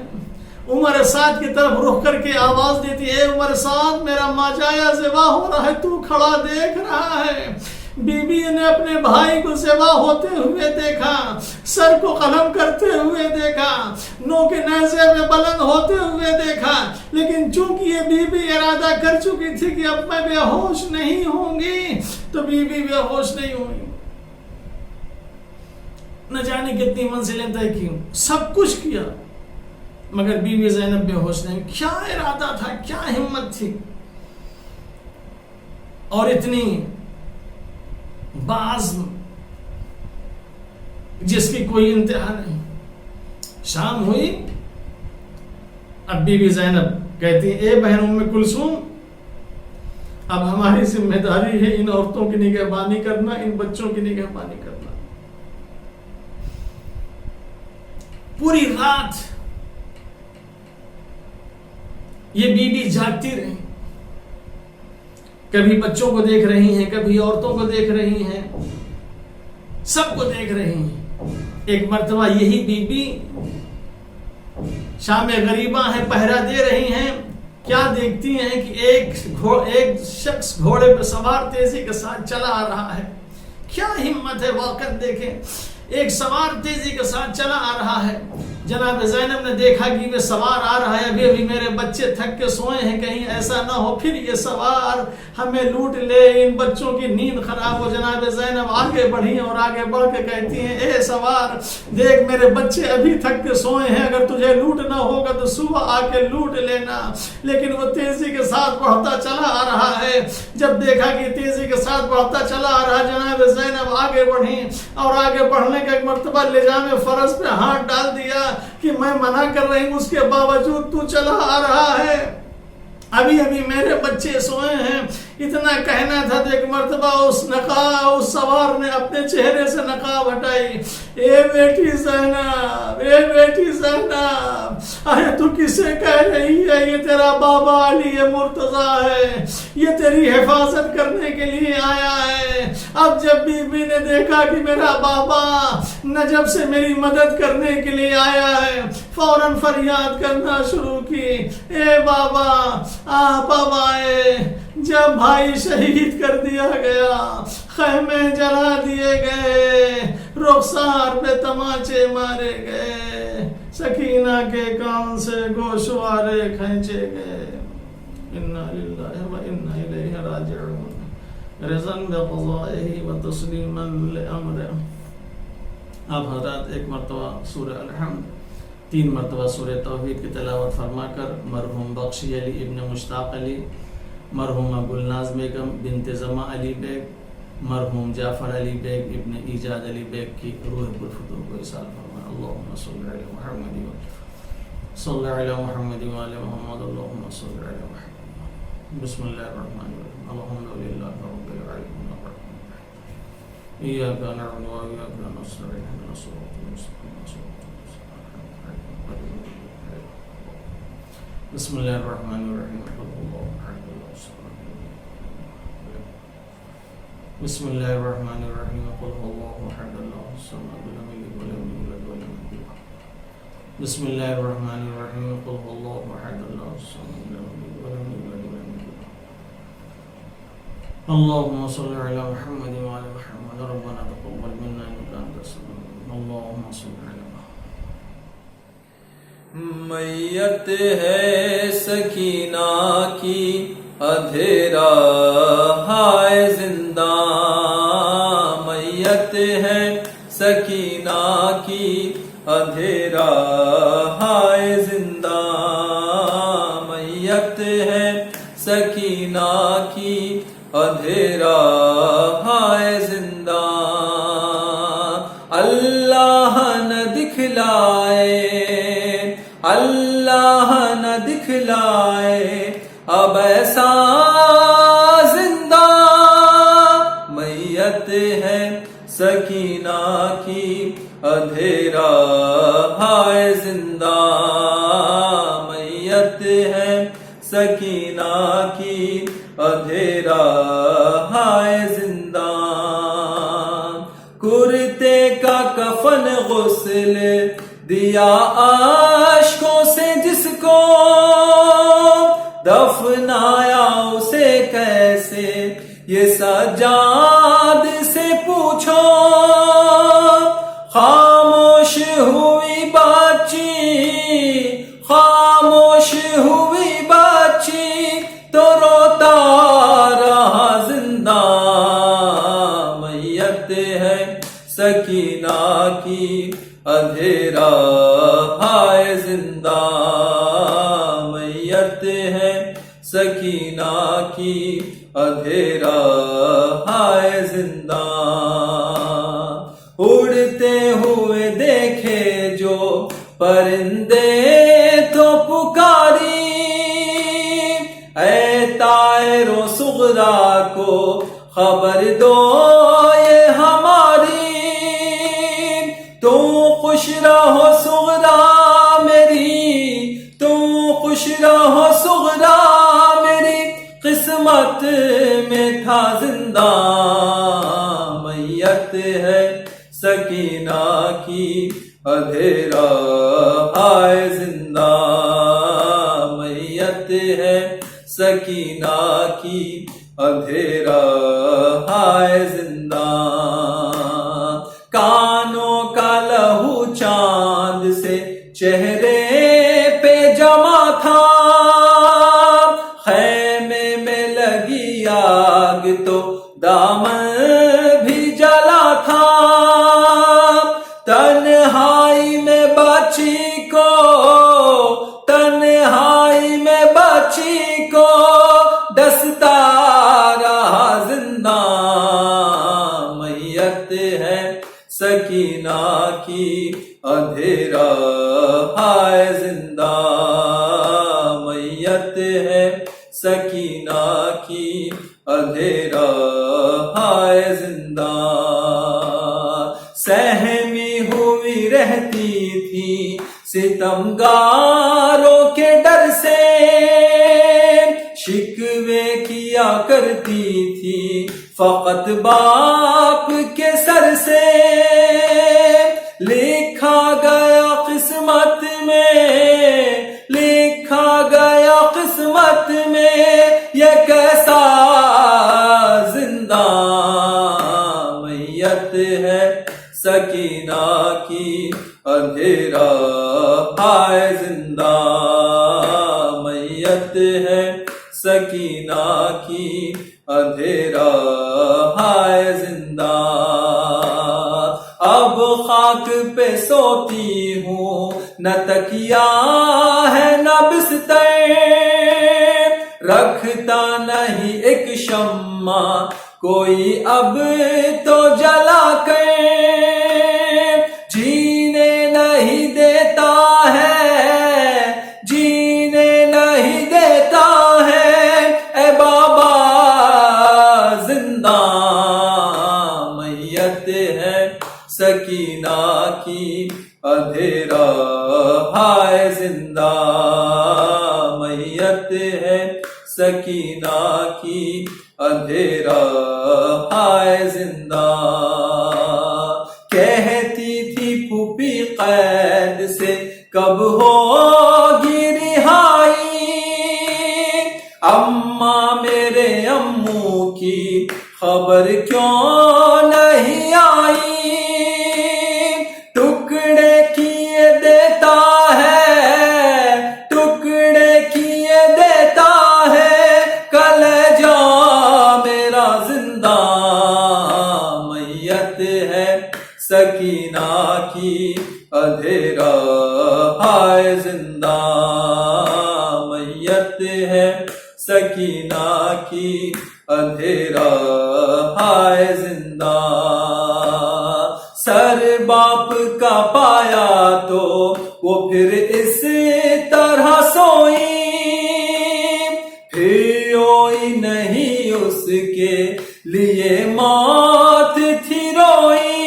عمر سعد کی طرف رخ کر کے آواز دیتی ہے, عمر سعد میرا ماجایا ذبح ہو رہا ہے, تو کھڑا دیکھ رہا ہے. بی بی نے اپنے بھائی کو ذبح ہوتے ہوئے دیکھا, سر کو قلم کرتے ہوئے دیکھا, نو کے نیزے میں بلند ہوتے ہوئے دیکھا, لیکن چونکہ یہ بی بی ارادہ کر چکی تھی کہ اب میں بے ہوش نہیں ہوں گی تو بی بی بے ہوش نہیں ہوئی. نہ جانے کتنی منزلیں طے کی, سب کچھ کیا, مگر بی بی زینب بے ہوش نہیں. کیا ارادہ تھا, کیا ہمت تھی, اور اتنی بعض جس کی کوئی انتہا نہیں. شام ہوئی, اب بی بی زینب کہتی ہیں اے بہن ام کلثوم اب ہماری ذمہ داری ہے ان عورتوں کی نگہبانی کرنا، ان بچوں کی نگہبانی کرنا. پوری رات یہ بی بی جاگتی رہی، کبھی بچوں کو دیکھ رہی ہیں، کبھی عورتوں کو دیکھ رہی ہیں، سب کو دیکھ رہی ہیں. ایک مرتبہ یہی بی بی شام غریبہ ہیں، پہرا دے رہی ہیں، کیا دیکھتی ہیں کہ ایک شخص گھوڑے پہ سوار تیزی کے ساتھ چلا آ رہا ہے. کیا ہمت ہے واقعہ دیکھیں، ایک سوار تیزی کے ساتھ چلا آ رہا ہے. جناب زینب نے دیکھا کہ یہ سوار آ رہا ہے، ابھی میرے بچے تھک کے سوئے ہیں، کہیں ایسا نہ ہو پھر یہ سوار ہمیں لوٹ لے، ان بچوں کی نیند خراب ہو. جناب زینب آگے بڑھی اور آگے بڑھ کے کہتی ہیں اے سوار دیکھ میرے بچے ابھی تھک کے سوئے ہیں، اگر تجھے لوٹنا ہوگا تو صبح آ کے لوٹ لینا. لیکن وہ تیزی کے ساتھ بڑھتا چلا آ رہا ہے. جب دیکھا کہ تیزی کے ساتھ بڑھتا چلا آ رہا ہے، جناب زینب آگے بڑھی اور آگے بڑھنے کا ایک مرتبہ لجام فرس پہ ہاتھ ڈال دیا کہ میں منع کر رہی ہوں، اس کے باوجود تو چلا آ رہا ہے، ابھی میرے بچے سوئے ہیں. اتنا کہنا تھا تو ایک مرتبہ اس سوار نے اپنے چہرے سے نقاب ہٹائی. اے بیٹی زینب، اے بیٹی زینب، ارے تو کسے کہہ رہی ہے؟ یہ تیرا بابا علی مرتضیٰ ہے، یہ تیری حفاظت کرنے کے لیے آیا ہے. اب جب بی بی نے دیکھا کہ میرا بابا نجف سے میری مدد کرنے کے لیے آیا ہے، فوراً فریاد کرنا شروع کی، اے بابا بابا آئے. جب بھائی شہید کر دیا گیا، خیمے جلا دیے گئے، رخسار پہ تماچے مارے گئے، سکینہ کے کان سے گوشوارے کھینچے گئے. انا للہ و انا الیہ راجعون، رضا بقضائہ و تسلیما لامرہ. اب حضرات ایک مرتبہ سورہ الحمد، 3 مرتبہ سورہ توحید کی تلاوت فرما کر مرحوم بخشی علی ابن مشتاق علی، مرحومہ گلناز بیگم بنت زما علی بیگ، مرحوم جعفر علی بیگ ابن ایجاد علی بیگ کی روح پرفتور کو اصال فرمائے. اللہم صلی علی محمد صلی علی محمد وعلی محمد، اللہم صلی علی محمد. بسم اللہ الرحمن الرحیم. الحمدللہ رب العالمین الرحمن الرحیم ایاک نعبد و ایاک نستعین اهدنا الصراط المستقیم. بسم اللہ الرحمن الرحیم. بسم اللہ الرحمن الرحیم. قل هو اللہ احد اللہ الصمد لم یلد ولم یولد ولم یکن له. بسم اللہ الرحمن الرحیم. قل هو اللہ احد اللہ الصمد لم یلد ولم یولد ولم یکن له. اللهم صل علی محمد وعلی محمد. ربنا تقبل منا انک انت السمیع العلیم. اللهم صل علی میت ہے سکینہ کی اندھیرا ہائے زندہ، میت ہے سکینہ کی اندھیرا ہائے زندہ، میت ہے سکینہ کی اندھیرا ہائے زندہ. اللہ نہ دکھلائے، اللہ نہ دکھلائے اب ایسا زندہ، میت ہے سکینہ کی اندھیرا ہائے زندہ، میت ہے سکینہ کی اندھیرا ہائے زندہ. کرتے کا کفن غسل دیا اشکوں سے جس کو، دفنایا اسے کیسے یہ سجاد سے پوچھو. خاموش ہوئی بچی، خاموش ہوئی بچی تو روتا رہا زندہ، میت ہے سکینہ کی اندھیرا ہائے زندہ، میت ہے سکینہ کی اندھیرا ہائے زندہ. اڑتے ہوئے دیکھے جو پرندے تو پکار خیر و صغرا کو خبر دو یہ ہماری، تو خوش رہو صغرا میری، تو خوش رہو صغرا میری، قسمت میں تھا زندہ میت ہے سکینہ کی اندھیرا آئے زندہ میت ہے سکینہ کی اندھیرا آئے زندہ، کانوں کا لہو چاند سے چہرے پہ جمع تھا، خیمے میں لگی آگ تو دامن بھی جلا تھا، تنہائی میں بچی کو، تنہائی میں بچی کو ڈستا رہا زندہ میت ہے سکینہ کی اندھیرا آئے زندہ میت ہے سکینہ کی اندھیرا آئے زندہ، سہمی ہوئی رہتی تھی ستمگاروں کے ڈر سے، شکوے کیا کرتی تھی فقط باپ کے سر سے، لکھا گیا قسمت میں، لکھا گیا قسمت میں یہ کیسا زندہ میت ہے سکینہ کی اندھیرا آئے زندہ میت ہے سکینہ کی اندھیرا آئے زندہ، اب خاک پہ سوتی ہوں نہ تکیا ہے نہ بستر، رکھتا نہیں ایک شمع کوئی اب تو جلا کر، جینے نہیں دیتا ہے، جینے نہیں دیتا ہے اے بابا زندہ میت ہے سکینہ کی اندھیرا آئے زندہ میت ہے سکینہ کی اندھیرا آئے زندہ، کہتی تھی پھوپھی قید سے کب ہوگی رہائی، اماں میرے امو کی خبر کیوں نہیں آئی، ٹکڑے کیے دیتا ہے، ٹکڑے کیے دیتا ہے کلیجہ میرا زندہ میت ہے سکینہ کی اندھیرا آئے زندہ میت ہے سکینہ کی اندھیرا آئے زندہ، سر باپ کا پایا تو وہ پھر اس طرح سوئی، پھر روئی نہیں اس کے لیے موت تھی روئی،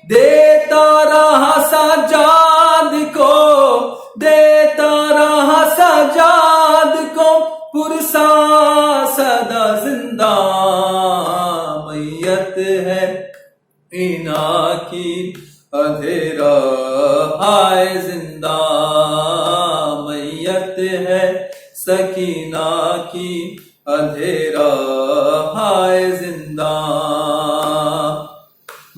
دیتا رہا سجاد کو، دیتا رہا سجاد کو پرسا سدا زندہ میت ہے اینا کی اندھیرا آئے زندہ میت ہے سکینہ کی اندھیرا آئے زندہ،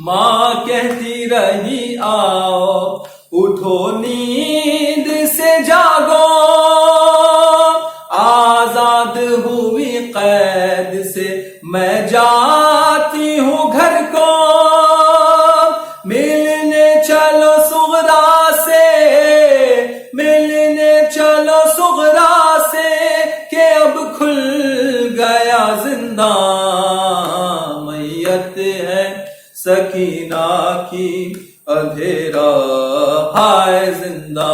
ماں کہتی رہی آؤ اٹھو نیند سے جاگو، آزاد ہوئی قید سے میں جاتی ہوں گھر کو، ملنے چلو صغرا سے، ملنے چلو صغرا سے کہ اب کھل گیا زندہ میت ہے سکینہ کی اندھیرا آئے زندہ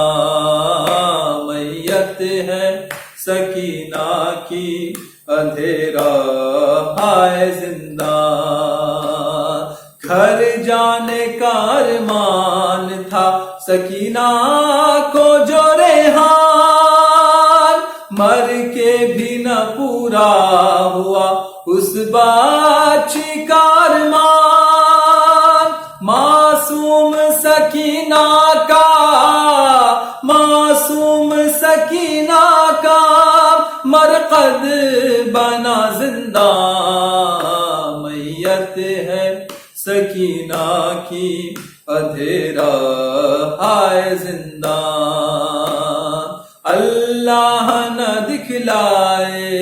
میت ہے سکینہ سکینہ کی اندھیرا ہے زندان گھر جانے کا ارمان تھا سکینہ کو جو ریحان مر کے بھی نہ پورا ہوا اس باچھی کا ارمان معصوم سکینہ کا مرقد بنا زندہ میت ہے سکینہ کی اندھیرا ہے زندان اللہ نہ دکھلائے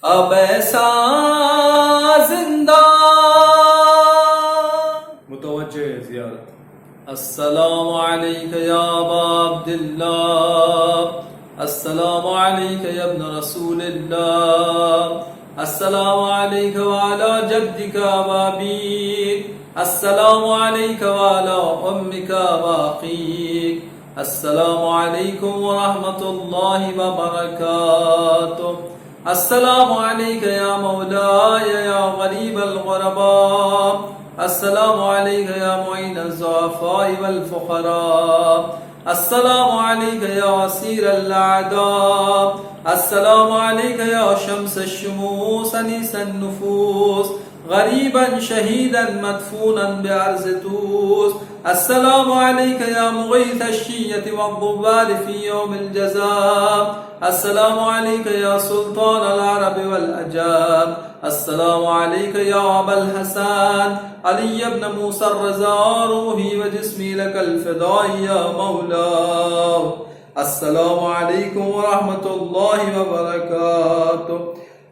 اب ایسا زندان متوجہ زیارت السلام علیک یا ابا عبداللہ السلام علیک یا ابن رسول اللہ السلام علیک وعلا جدک وابیک السلام علیک وعلا امک واخیک السلام علیکم ورحمۃ اللہ وبرکاتہ السلام علیک یا مولاي یا غریب الغرباء السلام علیک یا معین الضعفاء والفقراء السلام علیک یا اسیر الاعداء السلام علیک یا شمس الشموس انیس النفوس غریبا شہیدا مدفونا بعرض توس السلام علیک یا مغیث الشیۃ والضبال فی یوم الجزاء السلام علیک یا سلطان العرب والعجام السلام علیک یا ابا الحسن علی ابن موسى الرضا روحی وجسمی لک الفداء یا مولا السلام علیکم ورحمۃ اللہ وبرکاتہ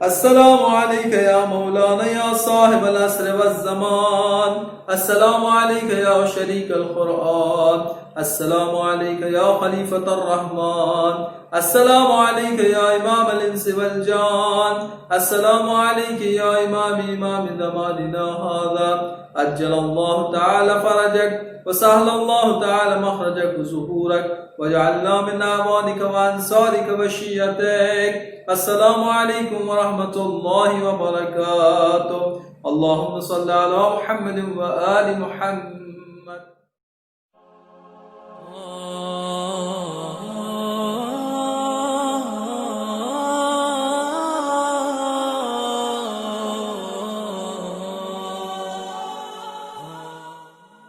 السلام علیک یا مولانا یا صاحب العصر والزمان السلام علیک یا شریک القرآن السلام علیک یا خلیفۃ الرحمن السلام علیک یا امام الانس والجان السلام علیک یا امام زماننا هذا عجل اللہ تعالی فرجک وسهل اللہ تعالی مخرجک وظہورک وجعلنا من اعوانک وانصارک وشیعتک السلام علیکم ورحمۃ اللہ وبرکاتہ اللہم صل علی محمد وآل محمد